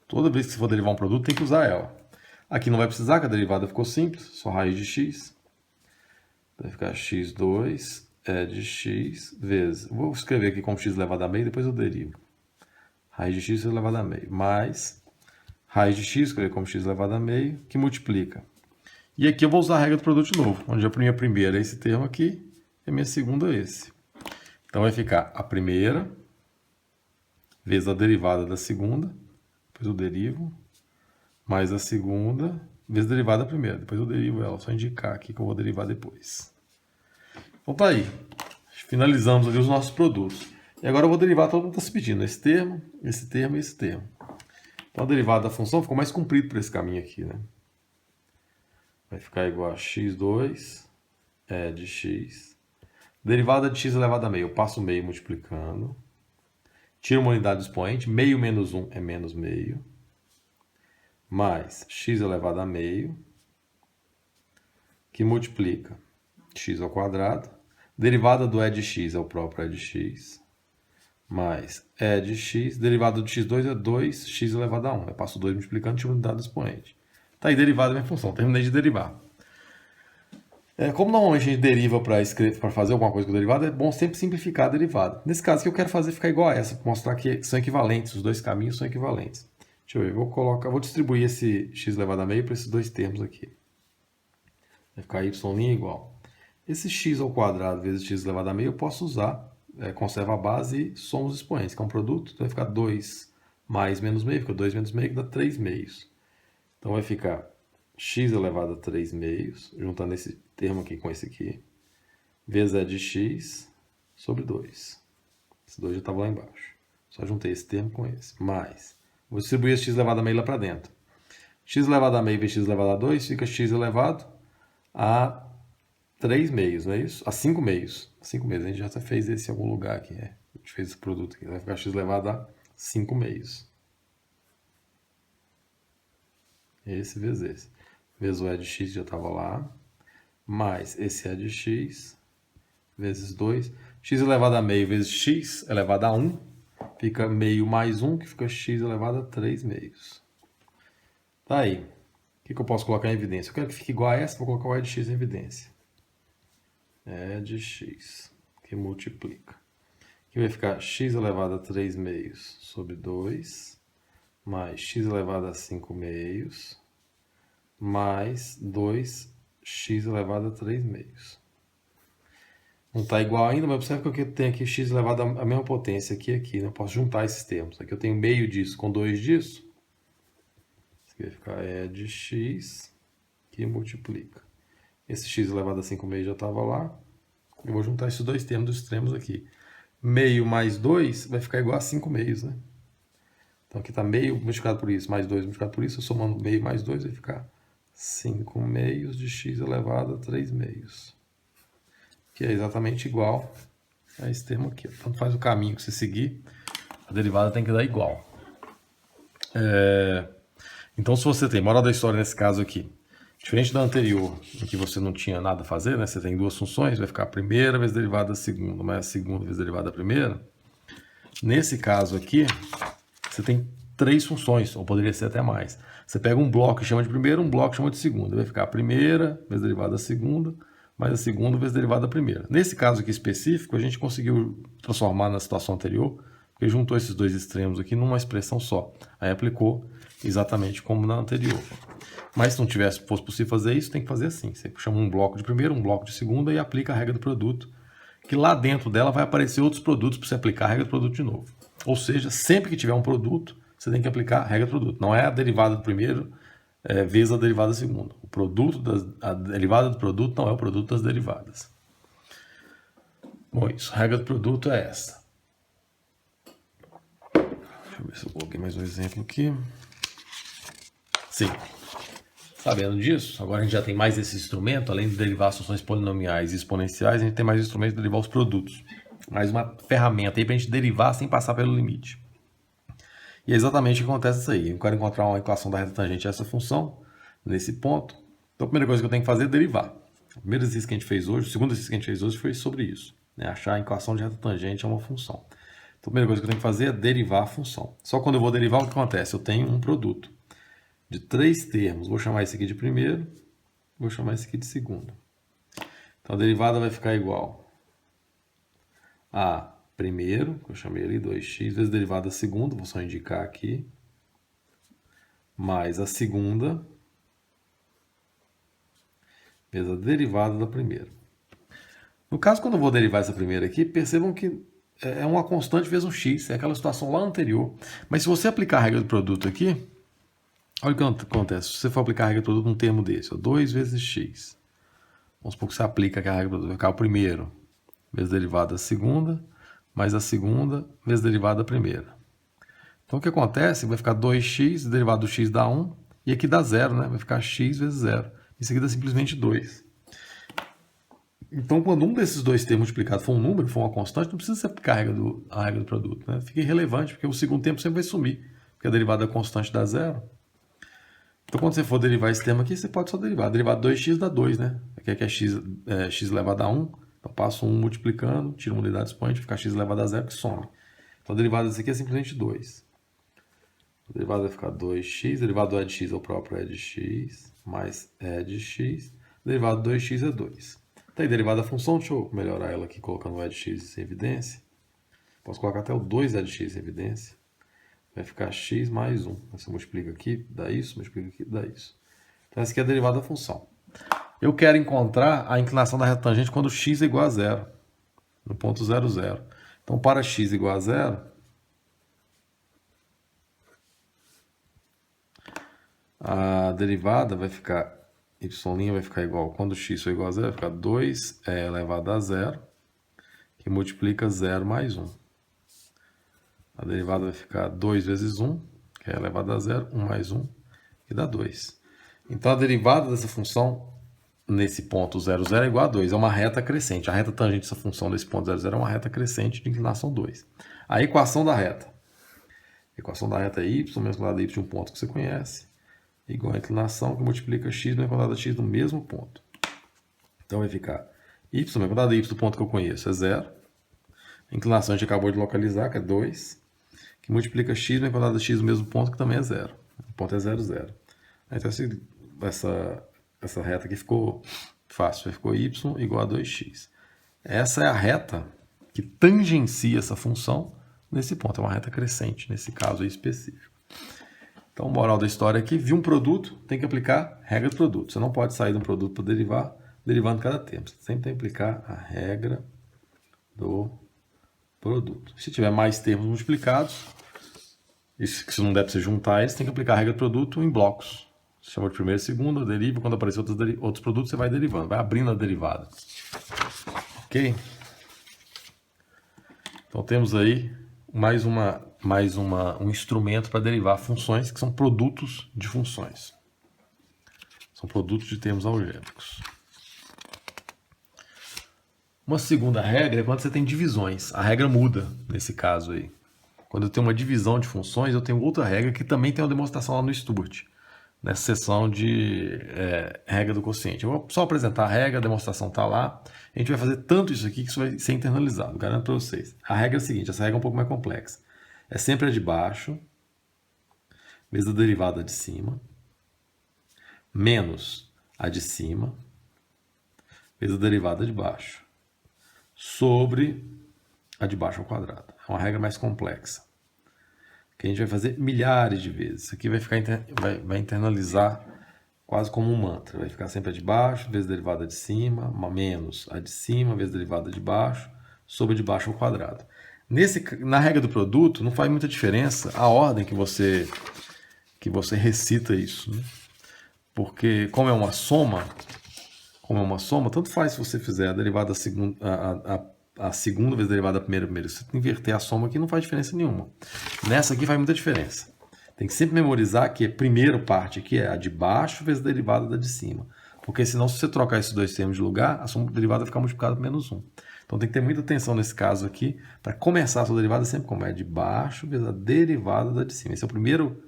Toda vez que você for derivar um produto, tem que usar ela. Aqui não vai precisar, que a derivada ficou simples, só raiz de x. Vai ficar x2 é de x vezes... Vou escrever aqui como x elevado a meio, depois eu derivo. Raiz de x elevado a meio, mais raiz de x, escrever como x elevado a meio, que multiplica. E aqui eu vou usar a regra do produto de novo, onde a minha primeira é esse termo aqui, e a minha segunda é esse. Então vai ficar a primeira vezes a derivada da segunda, depois eu derivo, mais a segunda vezes a derivada da primeira. Depois eu derivo ela, só indicar aqui que eu vou derivar depois. Então tá aí. Finalizamos ali os nossos produtos. E agora eu vou derivar, todo mundo está se pedindo, esse termo e esse termo. Então a derivada da função ficou mais comprido por esse caminho aqui, né? Vai ficar igual a x2 é de x. Derivada de x elevado a meio, eu passo o meio multiplicando. Tiro uma unidade do expoente, meio menos 1 é menos meio. Mais x elevado a meio, que multiplica x ao quadrado. Derivada do e de x é o próprio e de x. Mais e de x, derivada do x2 é 2x elevado a 1. Eu passo 2 multiplicando, tiro uma unidade do expoente. Tá aí derivada da minha função, terminei de derivar. Como normalmente a gente deriva para fazer alguma coisa com derivada, é bom sempre simplificar a derivada. Nesse caso aqui eu quero fazer ficar igual a essa, para mostrar que são equivalentes, os dois caminhos são equivalentes. Deixa eu ver, vou distribuir esse x elevado a meio para esses dois termos aqui. Vai ficar y' igual. Esse x ao quadrado vezes x elevado a meio eu posso usar, conserva a base e soma os expoentes, que é um produto, então vai ficar 2 mais menos meio, fica 2 menos meio, que dá 3 meios. Então vai ficar x elevado a 3 meios, juntando esse termo aqui com esse aqui, vezes e de x sobre 2. Esse 2 já estava lá embaixo. Só juntei esse termo com esse. Mais, vou distribuir esse x elevado a meio lá para dentro. X elevado a meio vezes x elevado a 2 fica x elevado a 3 meios, não é isso? A 5 meios. 5 meios, a gente já fez esse em algum lugar aqui, né? A gente fez esse produto aqui. Vai ficar x elevado a 5 meios. Esse vezes esse. Vezes o e de x já estava lá. Mais esse e de x vezes 2. X elevado a meio vezes x elevado a 1. Fica meio mais 1, que fica x elevado a 3 meios. Tá aí. O que eu posso colocar em evidência? Eu quero que fique igual a essa, vou colocar o e de x em evidência. E de x, que multiplica. Aqui vai ficar x elevado a 3 meios sobre 2, mais x elevado a 5 meios, mais 2x elevado a 3 meios. Não está igual ainda, mas observe que eu tenho aqui x elevado a mesma potência aqui e aqui. Né? Eu posso juntar esses termos. Aqui eu tenho meio disso com 2 disso. Isso aqui vai ficar e de x, que multiplica. Esse x elevado a 5 meios já estava lá. Eu vou juntar esses dois termos dos extremos aqui. Meio mais 2 vai ficar igual a 5 meios, né? Então aqui está meio multiplicado por isso, mais 2 multiplicado por isso. Eu somando meio mais 2 vai ficar 5 meios de x elevado a 3 meios. Que é exatamente igual É esse termo aqui. Tanto faz o caminho que você seguir, a derivada tem que dar igual. Então, se você tem, moral da história nesse caso aqui, diferente da anterior, em que você não tinha nada a fazer, né? Você tem duas funções, vai ficar a primeira vezes derivada da segunda, mais a segunda vezes derivada da primeira. Nesse caso aqui, você tem três funções, ou poderia ser até mais. Você pega um bloco que chama de primeira, um bloco que chama de segunda. Vai ficar a primeira vezes derivada da segunda, mais a segunda vezes derivada da primeira. Nesse caso aqui específico, a gente conseguiu transformar na situação anterior, porque juntou esses dois extremos aqui numa expressão só. Aí aplicou exatamente como na anterior. Mas se não fosse possível fazer isso, tem que fazer assim. Você chama um bloco de primeira, um bloco de segunda e aplica a regra do produto, que lá dentro dela vai aparecer outros produtos para você aplicar a regra do produto de novo. Ou seja, sempre que tiver um produto, você tem que aplicar a regra do produto. Não é a derivada do primeiro vezes a derivada do segundo. A derivada do produto não é o produto das derivadas. Bom, isso. A regra do produto é essa. Deixa eu ver se eu coloquei mais um exemplo aqui. Sim. Sabendo disso, agora a gente já tem mais esse instrumento, além de derivar as funções polinomiais e exponenciais, a gente tem mais instrumentos de derivar os produtos. Mais uma ferramenta aí para a gente derivar sem passar pelo limite. E é exatamente o que acontece isso aí. Eu quero encontrar uma equação da reta tangente a essa função, nesse ponto. Então a primeira coisa que eu tenho que fazer é derivar. O primeiro exercício que a gente fez hoje, o segundo exercício que a gente fez hoje foi sobre isso. Né? Achar a equação de reta tangente a uma função. Então a primeira coisa que eu tenho que fazer é derivar a função. Só quando eu vou derivar, o que acontece? Eu tenho um produto de três termos. Vou chamar esse aqui de primeiro, vou chamar esse aqui de segundo. Então a derivada vai ficar igual a primeiro, que eu chamei ali 2x, vezes a derivada da segunda, vou só indicar aqui, mais a segunda, vezes a derivada da primeira. No caso, quando eu vou derivar essa primeira aqui, percebam que é uma constante vezes um x, é aquela situação lá anterior. Mas se você aplicar a regra do produto aqui, olha o que acontece. Se você for aplicar a regra do produto num termo desse, 2 vezes x. Vamos supor que você aplica a regra do produto, vai ficar o primeiro vezes a derivada da segunda, mais a segunda vezes a derivada da primeira. Então o que acontece? Vai ficar 2x, derivada do x dá 1, e aqui dá 0, né? Vai ficar x vezes 0. Isso aqui dá simplesmente 2. Então, quando um desses dois termos multiplicados for um número, for uma constante, não precisa se aplicar a regra do produto. Né? Fica irrelevante, porque o segundo termo sempre vai sumir, porque a derivada da constante dá 0. Então, quando você for derivar esse termo aqui, você pode só derivar. A derivada de 2x dá 2, né? Aqui é x elevado a 1. Então, passo 1 multiplicando, tiro uma unidade expoente, fica x elevado a 0, que some. Então, a derivada desse aqui é simplesmente 2. A derivada vai ficar 2x, a derivada do e de x é o próprio e de x, mais e de x. A derivada de 2x é 2. Tá aí, derivada da função, deixa eu melhorar ela aqui, colocando o e de x em evidência. Posso colocar até o 2e de x em evidência. Vai ficar x mais 1. Você multiplica aqui, dá isso, multiplica aqui, dá isso. Então, essa aqui é a derivada da função. Eu quero encontrar a inclinação da reta tangente quando x é igual a 0. No ponto 0, 0. Então, para x igual a 0, a derivada vai ficar, y' vai ficar igual, quando x for igual a 0, vai ficar 2e elevado a 0, que multiplica 0 mais 1. A derivada vai ficar 2 vezes 1, que é elevado a 0, 1 mais 1, que dá 2. Então, a derivada dessa função, nesse ponto 0, 0, é igual a 2. É uma reta crescente. A reta tangente dessa função desse ponto 0, 0 é uma reta crescente de inclinação 2. A equação da reta. A equação da reta é y menos quadrado y de um ponto que você conhece, igual a inclinação que multiplica x menos quadrado x do mesmo ponto. Então, vai ficar y menos quadrado y do ponto que eu conheço é 0. A inclinação a gente acabou de localizar, que é 2. Que multiplica x menos quadrado x do mesmo ponto, que também é 0. O ponto é 0, 0. Então, essa reta aqui ficou fácil. Ficou y igual a 2x. Essa é a reta que tangencia essa função nesse ponto. É uma reta crescente, nesse caso aí específico. Então, moral da história aqui, viu um produto, tem que aplicar a regra do produto. Você não pode sair de um produto para derivar, derivando cada tempo. Você sempre tem que aplicar a regra do produto. Se tiver mais termos multiplicados, e se não der para você juntar eles, tem que aplicar a regra do produto em blocos. Você chama de primeiro e segundo, deriva, quando aparecer outros produtos, você vai derivando, vai abrindo a derivada. Ok? Então temos aí um instrumento para derivar funções que são produtos de funções. São produtos de termos algébricos. Uma segunda regra é quando você tem divisões. A regra muda nesse caso aí. Quando eu tenho uma divisão de funções, eu tenho outra regra que também tem uma demonstração lá no Sturt, nessa seção de regra do quociente. Eu vou só apresentar a regra, a demonstração está lá. A gente vai fazer tanto isso aqui que isso vai ser internalizado, garanto para vocês. A regra é a seguinte, essa regra é um pouco mais complexa. É sempre a de baixo, vezes a derivada de cima, menos a de cima, vezes a derivada de baixo, sobre a de baixo ao quadrado. É uma regra mais complexa, que a gente vai fazer milhares de vezes. Isso aqui vai internalizar quase como um mantra. Vai ficar sempre a de baixo, vezes a derivada de cima, menos a de cima, vezes a derivada de baixo, sobre de baixo ao quadrado. Na regra do produto, não faz muita diferença a ordem que você recita isso, né? Porque como é uma soma, tanto faz se você fizer a derivada a segunda vezes a derivada da primeira. Se você inverter a soma aqui, não faz diferença nenhuma. Nessa aqui faz muita diferença. Tem que sempre memorizar que a primeira parte aqui é a de baixo vezes a derivada da de cima. Porque senão, se você trocar esses dois termos de lugar, a soma derivada vai ficar multiplicada por menos 1. Então tem que ter muita atenção nesse caso aqui, para começar a sua derivada sempre como é de baixo vezes a derivada da de cima. Esse é o primeiro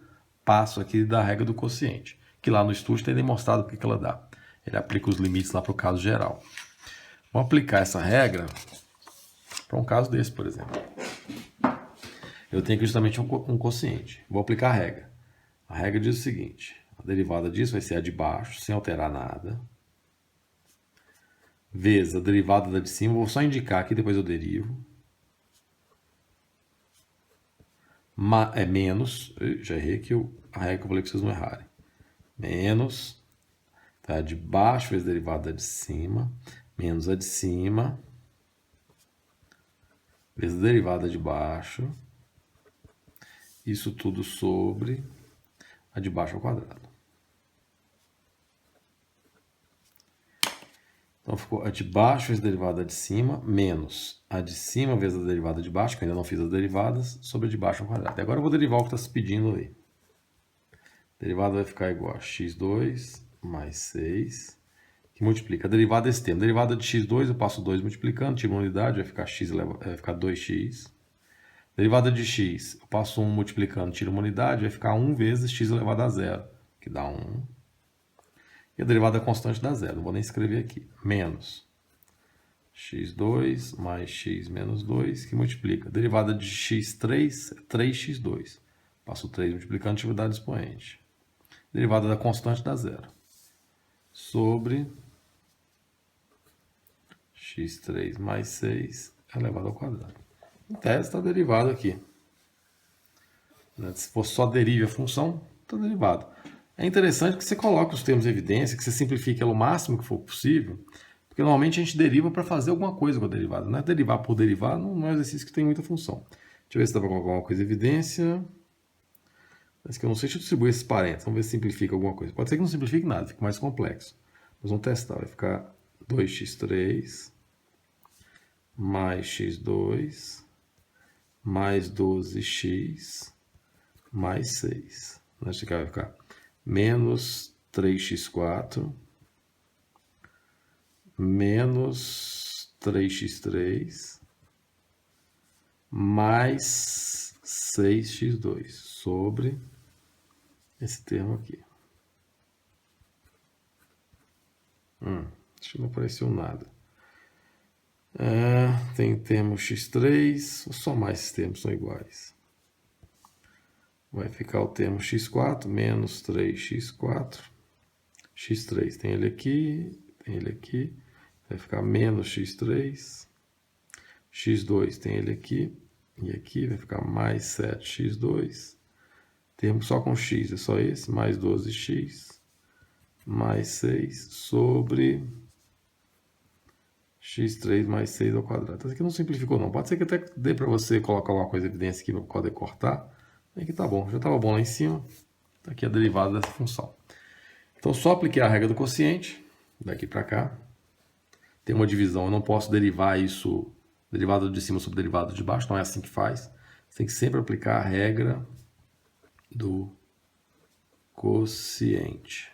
passo aqui da regra do quociente, que lá no estudo tem demonstrado porque que ela dá. Ele aplica os limites lá para o caso geral. Vamos aplicar essa regra para um caso desse, por exemplo. Eu tenho aqui justamente um quociente. Vou aplicar a regra. A regra diz o seguinte: a derivada disso vai ser a de baixo, sem alterar nada, vezes a derivada da de cima. Vou só indicar aqui, depois eu derivo. É menos, já errei aqui a regra que eu falei para vocês não errarem. Menos, tá? De baixo vezes a derivada da de cima, menos a de cima, vezes a derivada de baixo. Isso tudo sobre a de baixo ao quadrado. Então ficou a de baixo vezes a derivada de cima, menos a de cima vezes a derivada de baixo, que eu ainda não fiz as derivadas, sobre a de baixo ao quadrado. E agora eu vou derivar o que está se pedindo aí. A derivada vai ficar igual a x2 mais 6, que multiplica a derivada desse termo. A derivada de x2 eu passo 2 multiplicando, tiro uma unidade, vai ficar 2x. Derivada de x, eu passo 1 multiplicando, tiro uma unidade, vai ficar 1 vezes x elevado a 0, que dá 1. E a derivada constante dá 0, não vou nem escrever aqui. Menos x2 mais x menos 2, que multiplica. A derivada de x3 é 3x2. Passo 3 multiplicando, atividade expoente. A derivada da constante dá 0. Sobre x3 mais 6 elevado ao quadrado. Em tese está derivado aqui. Se for só derive a função, está derivado. É interessante que você coloque os termos em evidência, que você simplifique o máximo que for possível, porque normalmente a gente deriva para fazer alguma coisa com a derivada. Não é derivar por derivar, não é um exercício que tem muita função. Deixa eu ver se dá para colocar alguma coisa em evidência. Mas que eu não sei se eu distribuir esses parênteses. Vamos ver se simplifica alguma coisa. Pode ser que não simplifique nada, fique mais complexo. Mas vamos testar. Vai ficar 2x3 mais x2 mais 12x mais 6. Nesse aqui vai ficar menos 3x4 menos 3x3 mais 6x2 sobre esse termo aqui. Acho que não apareceu nada. Tem termo x3, vou somar esses termos, são iguais. Vai ficar o termo x4 menos 3x4. x3 tem ele aqui, vai ficar menos x3. x2 tem ele aqui e aqui, vai ficar mais 7x2. Termo só com x, é só esse, mais 12x, mais 6 sobre x3 mais 6 ao quadrado. Isso aqui não simplificou não. Pode ser que até dê para você colocar alguma coisa em evidência aqui para poder cortar. Aqui tá bom, já estava bom lá em cima. Tá aqui a derivada dessa função. Então só apliquei a regra do quociente, daqui para cá. Tem uma divisão, eu não posso derivar isso, derivada de cima sobre derivada de baixo, não é assim que faz. Você tem que sempre aplicar a regra do quociente,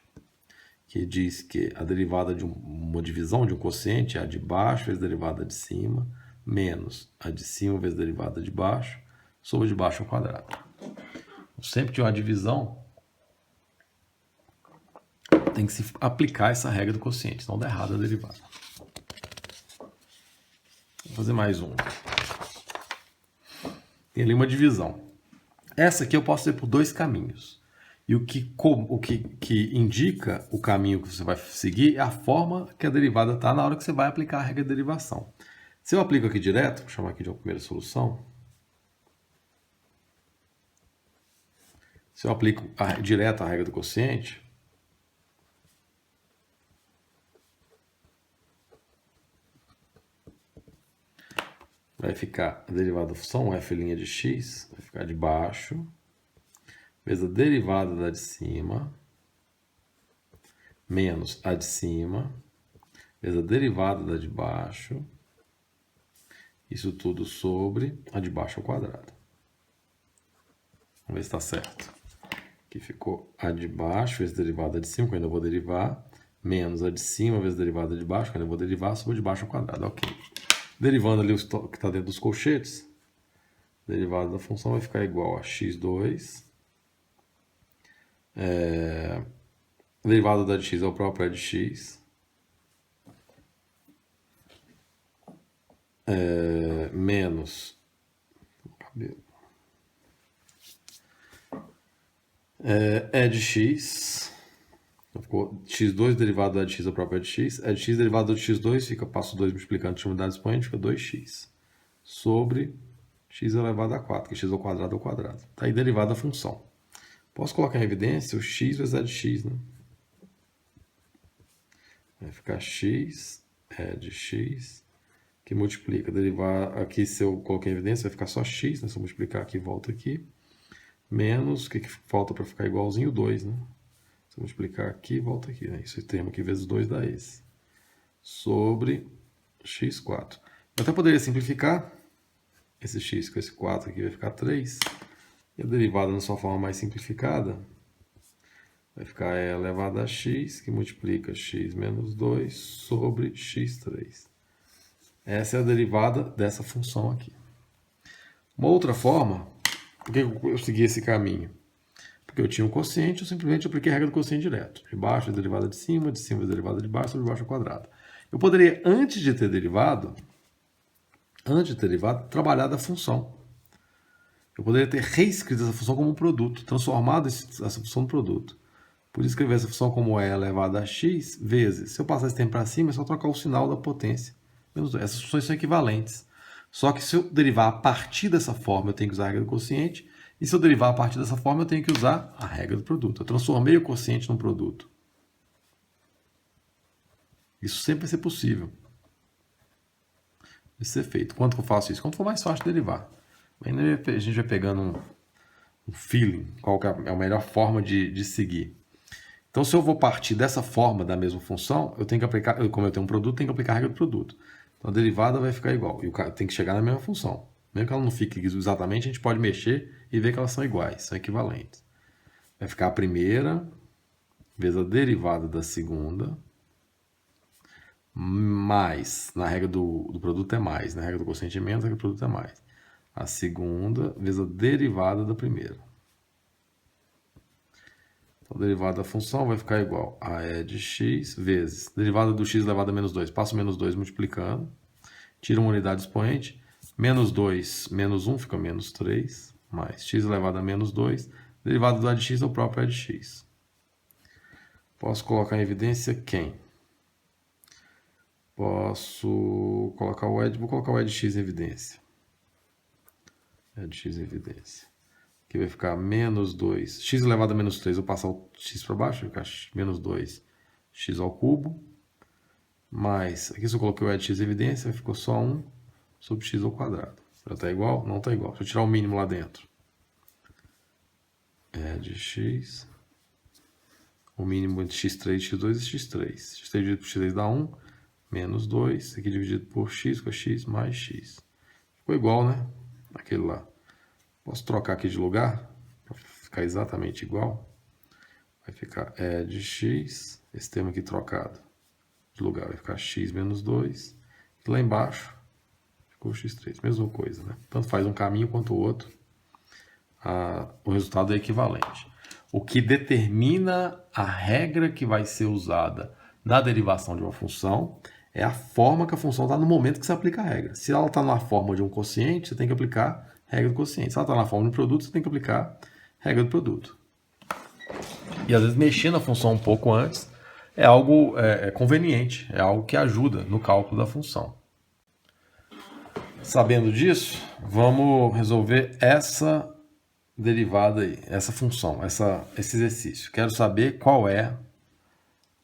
que diz que a derivada de um uma divisão de um quociente, é a de baixo vezes a derivada de cima, menos a de cima vezes a derivada de baixo, sobre de baixo ao quadrado. Sempre que uma divisão, tem que se aplicar essa regra do quociente, senão dá errado a derivada. Vou fazer mais um. Tem ali uma divisão. Essa aqui eu posso fazer por dois caminhos. E o que indica o caminho que você vai seguir é a forma que a derivada está na hora que você vai aplicar a regra de derivação. Se eu aplico aqui direto, vou chamar aqui de uma primeira solução. Se eu aplico direto a regra do quociente, vai ficar a derivada da função f' de x, vai ficar de baixo, vezes a derivada da de cima, menos a de cima, vezes a derivada da de baixo, isso tudo sobre a de baixo ao quadrado. Vamos ver se está certo. Aqui ficou a de baixo vezes a derivada de cima, que eu ainda vou derivar, menos a de cima vezes a derivada de baixo, que eu ainda vou derivar, sobre a de baixo ao quadrado. Ok. Derivando ali o que está dentro dos colchetes, a derivada da função vai ficar igual a x2. A derivada da de x é o próprio é de x. Menos é de x. Ficou x2 derivado da de x é o próprio é de x. É de x derivado de x2, passo 2 multiplicando a unidade expoente, fica 2x. Sobre x elevado a 4, que x ao quadrado é o quadrado. Está aí derivada da função. Posso colocar em evidência o x vezes a de x, né? Vai ficar x é de x, que multiplica. Derivar aqui, se eu colocar em evidência, vai ficar só x, né? Se eu multiplicar aqui, volta aqui. Menos, o que falta para ficar igualzinho? 2, né? Se eu multiplicar aqui, volta aqui, né? Esse termo aqui vezes 2 dá esse. Sobre x4. Eu até poderia simplificar esse x com esse 4 aqui, vai ficar 3. E a derivada na sua forma mais simplificada vai ficar e elevado a x, que multiplica x menos 2 sobre x3. Essa é a derivada dessa função aqui. Uma outra forma, por que eu segui esse caminho? Porque eu tinha um quociente, eu simplesmente apliquei a regra do quociente direto. De baixo a derivada de cima a derivada de baixo, sobre baixo ao quadrado. Eu poderia, antes de ter derivado, trabalhar da função. Eu poderia ter reescrito essa função como um produto, transformado essa função no produto. Por isso escrever essa função como e elevado a x vezes. Se eu passar esse tempo para cima, é só trocar o sinal da potência. Essas funções são equivalentes. Só que se eu derivar a partir dessa forma, eu tenho que usar a regra do quociente. E se eu derivar a partir dessa forma, eu tenho que usar a regra do produto. Eu transformei o quociente num produto. Isso sempre vai ser possível de ser feito. Quanto que eu faço isso? Quanto for mais fácil de derivar. A gente vai pegando um feeling, qual que é a melhor forma de seguir. Então, se eu vou partir dessa forma da mesma função, eu tenho que aplicar, como eu tenho um produto, tenho que aplicar a regra do produto. Então, a derivada vai ficar igual. E o cara tem que chegar na mesma função. Mesmo que ela não fique exatamente, a gente pode mexer e ver que elas são iguais, são equivalentes. Vai ficar a primeira vezes a derivada da segunda, mais, na regra do produto é mais, na regra do quociente é menos, na regra do produto é mais. A segunda vezes a derivada da primeira. Então, a derivada da função vai ficar igual a e de x vezes derivada do x elevado a menos 2. Passo menos 2 multiplicando. Tira uma unidade expoente. Menos 2 menos 1 fica menos 3. Mais x elevado a menos 2. Derivada do a de x é o próprio a de x. Posso colocar em evidência quem? Posso colocar o e de... Vou colocar o e de x em evidência. E de x em evidência. Aqui vai ficar menos 2. X elevado a menos 3, eu vou passar o x para baixo, vai ficar menos 2 x ao cubo. Mais, aqui se eu coloquei o e de x em evidência, ficou só 1 sobre x ao quadrado. Já está igual? Não está igual. Deixa eu tirar o mínimo lá dentro. E de x. O mínimo entre x3 e x2 é x3. x3 dividido por x3 dá 1. Menos 2. Aqui dividido por x, fica x mais x. Ficou igual, né? Aquele lá. Posso trocar aqui de lugar, para ficar exatamente igual. Vai ficar e de x, esse termo aqui trocado. de lugar. Vai ficar x menos 2. E lá embaixo ficou x3. Mesma coisa, né? Tanto faz um caminho quanto o outro. O resultado é equivalente. O que determina a regra que vai ser usada na derivação de uma função é a forma que a função está no momento que você aplica a regra. Se ela está na forma de um quociente, você tem que aplicar a regra do quociente. Se ela está na forma de um produto, você tem que aplicar a regra do produto. E às vezes mexer na função um pouco antes é algo conveniente, é algo que ajuda no cálculo da função. Sabendo disso, vamos resolver essa derivada aí, essa função, esse exercício. Quero saber qual é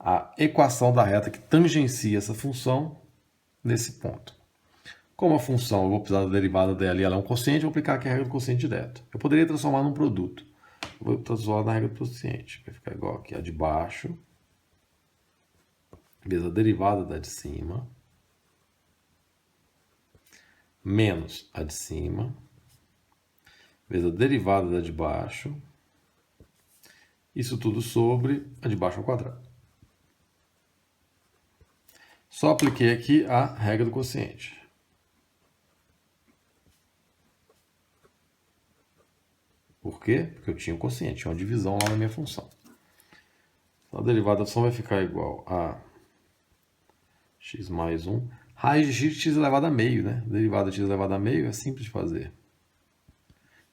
a equação da reta que tangencia essa função nesse ponto. Como a função, eu vou precisar da derivada dela e ela é um quociente, eu vou aplicar aqui a regra do quociente direto. Eu poderia transformar num produto. Eu vou transformar na regra do quociente. Vai ficar igual aqui a de baixo, vezes a derivada da de cima, menos a de cima, vezes a derivada da de baixo, isso tudo sobre a de baixo ao quadrado. Só apliquei aqui a regra do quociente. Por quê? Porque eu tinha um quociente, tinha uma divisão lá na minha função. Então, a derivada da função vai ficar igual a x mais 1. Raiz de x elevado a meio, né? Derivada de x elevado a meio é simples de fazer.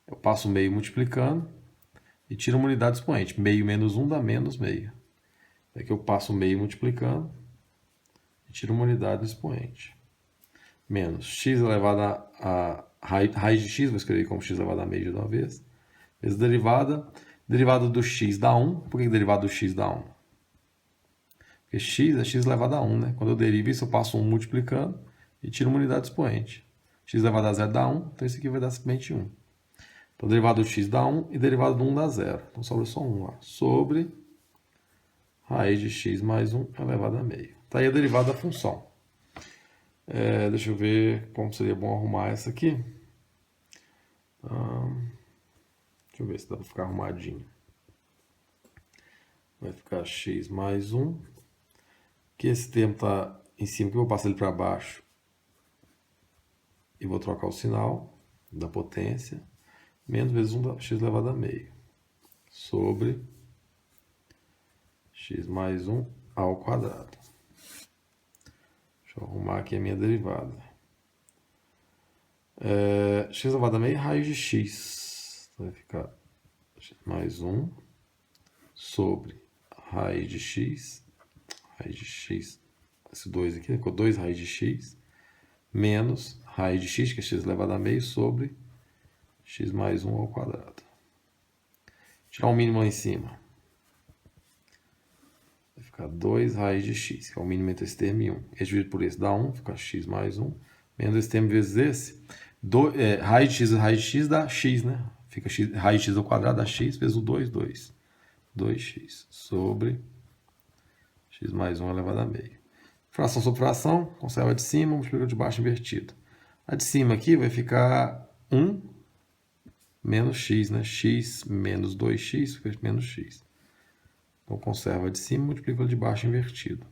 Eu passo o meio multiplicando e tiro uma unidade expoente. Meio menos 1 dá menos meio. Aqui eu passo o meio multiplicando e tiro uma unidade expoente. Menos x elevado a raiz de x, vou escrever como x elevado a meio de uma vez. Vezes derivada do x dá 1. Por que derivada do x dá 1? Porque x é x elevado a 1, né? Quando eu derivo isso, eu passo 1 multiplicando e tiro uma unidade expoente. X elevado a 0 dá 1, então isso aqui vai dar simplesmente 1. Então, derivada do x dá 1 e derivada do 1 dá 0. Então, sobra só 1 lá. Sobre raiz de x mais 1 elevado a meio. Está aí a derivada da função. Deixa eu ver como seria bom arrumar essa aqui. Deixa eu ver se dá para ficar arrumadinho. Vai ficar x mais 1. Que esse termo está em cima, que eu vou passar ele para baixo. E vou trocar o sinal da potência. Menos vezes 1 da x elevado a meio. Sobre x mais 1 ao quadrado. Deixa eu arrumar aqui a minha derivada. X elevado a meio é raiz de x. Então vai ficar x mais 1 sobre raiz de x. Raiz de x. Esse 2 aqui ficou 2 raiz de x. Menos raiz de x, que é x elevado a meio, sobre x mais 1 ao quadrado. Tirar um mínimo lá em cima. Vai ficar 2 raiz de x, que é o mínimo entre esse termo e 1. Esse dividido por esse dá 1, fica x mais 1. Menos esse termo vezes esse. Raiz de x dá x, né? Fica x, raiz de x ao quadrado dá x vezes o 2, 2. 2x sobre x mais 1 elevado a meio. Fração sobre fração, conserva a de cima, multiplica de baixo invertido. A de cima aqui vai ficar 1 menos x, né? X menos 2x fica menos x. Então, conserva a de cima e multiplica de baixo invertido.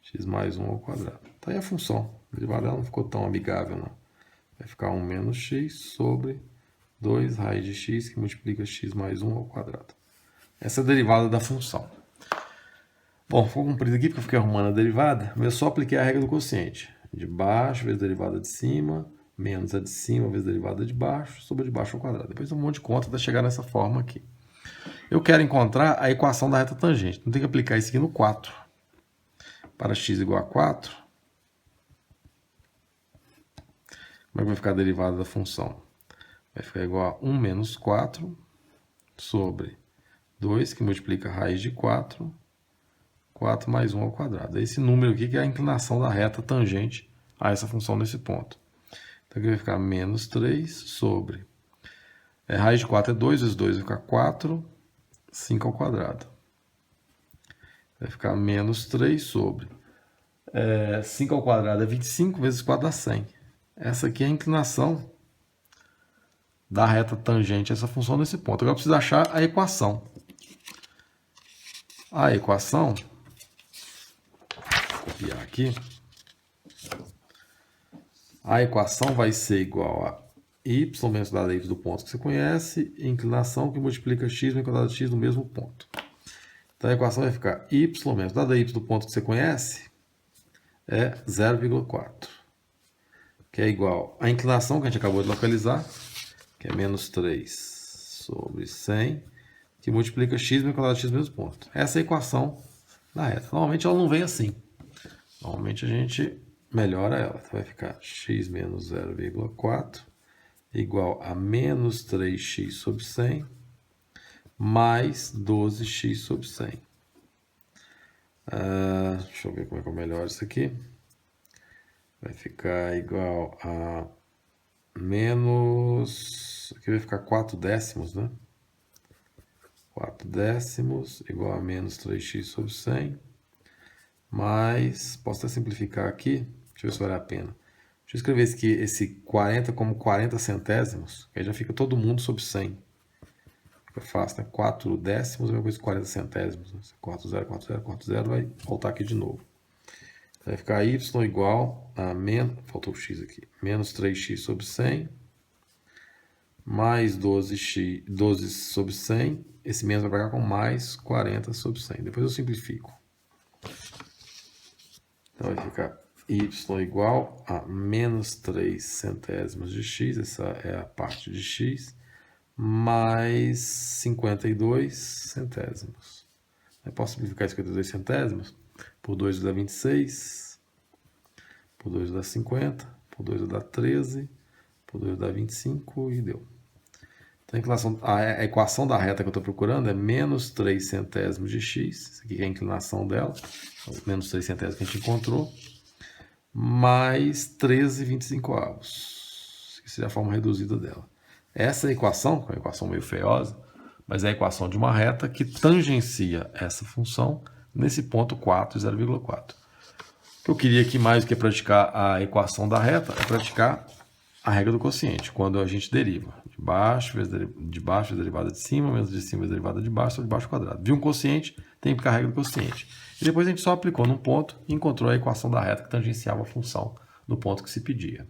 X mais 1 ao quadrado. Tá aí a função. A derivada dela não ficou tão amigável, não. Vai ficar 1 menos x sobre 2 raiz de x, que multiplica x mais 1 ao quadrado. Essa é a derivada da função. Bom, ficou comprido aqui porque eu fiquei arrumando a derivada, mas eu só apliquei a regra do quociente. De baixo vezes a derivada de cima, menos a de cima vezes a derivada de baixo, sobre a de baixo ao quadrado. Depois um monte de conta até chegar nessa forma aqui. Eu quero encontrar a equação da reta tangente. Então, tem que aplicar isso aqui no 4. Para x igual a 4, como é que vai ficar a derivada da função? Vai ficar igual a 1 menos 4 sobre 2, que multiplica a raiz de 4, 4 mais 1 ao quadrado. Esse número aqui que é a inclinação da reta tangente a essa função nesse ponto. Então, aqui vai ficar menos 3 sobre... raiz de 4 é 2, vezes 2 vai ficar 4, 5 ao quadrado. Vai ficar menos 3 sobre 5 ao quadrado é 25, vezes 4 dá 100. Essa aqui é a inclinação da reta tangente a essa função nesse ponto. Agora eu preciso achar a equação. A equação copiar aqui. A equação vai ser igual a y menos quadrado y do ponto que você conhece, e inclinação que multiplica x menos quadrado de x no mesmo ponto. Então a equação vai ficar y menos quadrado y do ponto que você conhece é 0,4. Que é igual à inclinação que a gente acabou de localizar, que é menos 3 sobre 100, que multiplica x menos quadrado de x no mesmo ponto. Essa é a equação da reta. Normalmente ela não vem assim. Normalmente a gente melhora ela. Então vai ficar x menos 0,4 igual a menos 3x sobre 100 mais 12x sobre 100. Deixa eu ver como é que eu melhoro isso aqui. Vai ficar igual a menos... Aqui vai ficar 4 décimos, né? 4 décimos igual a menos 3x sobre 100. Mas, posso até simplificar aqui. Deixa eu ver se vale a pena. Deixa eu escrever esse 40 como 40 centésimos. Que aí já fica todo mundo sobre 100. Fica fácil, né? 4 décimos é a mesma coisa que 40 centésimos. Né? 4, 0, 4, 0, 4, 0. Vai voltar aqui de novo. Vai ficar y igual a menos... Faltou o x aqui. Menos 3x sobre 100. Mais 12 sobre 100. Esse menos vai pegar com mais 40 sobre 100. Depois eu simplifico. Então vai ficar y igual a menos 3 centésimos de x. Essa é a parte de x. Mais 52 centésimos. Eu posso simplificar 52 centésimos. Por 2 dá 26. Por 2 dá 50. Por 2 dá 13. Por 2 dá 25 e deu. Então, a equação da reta que eu estou procurando é menos 3 centésimos de x. Isso aqui é a inclinação dela. Menos 3 centésimos que a gente encontrou. Mais 13,25. Isso seria a forma reduzida dela. Essa equação, que é uma equação meio feiosa, mas é a equação de uma reta que tangencia essa função nesse ponto 4 e 0,4. O que eu queria aqui mais do que praticar a equação da reta é praticar a regra do quociente, quando a gente deriva. De baixo vezes a derivada de cima, menos de cima vezes a derivada de baixo, sobre baixo quadrado. Viu um quociente, tem que aplicar a regra do quociente. E depois a gente só aplicou num ponto e encontrou a equação da reta que tangenciava a função do ponto que se pedia.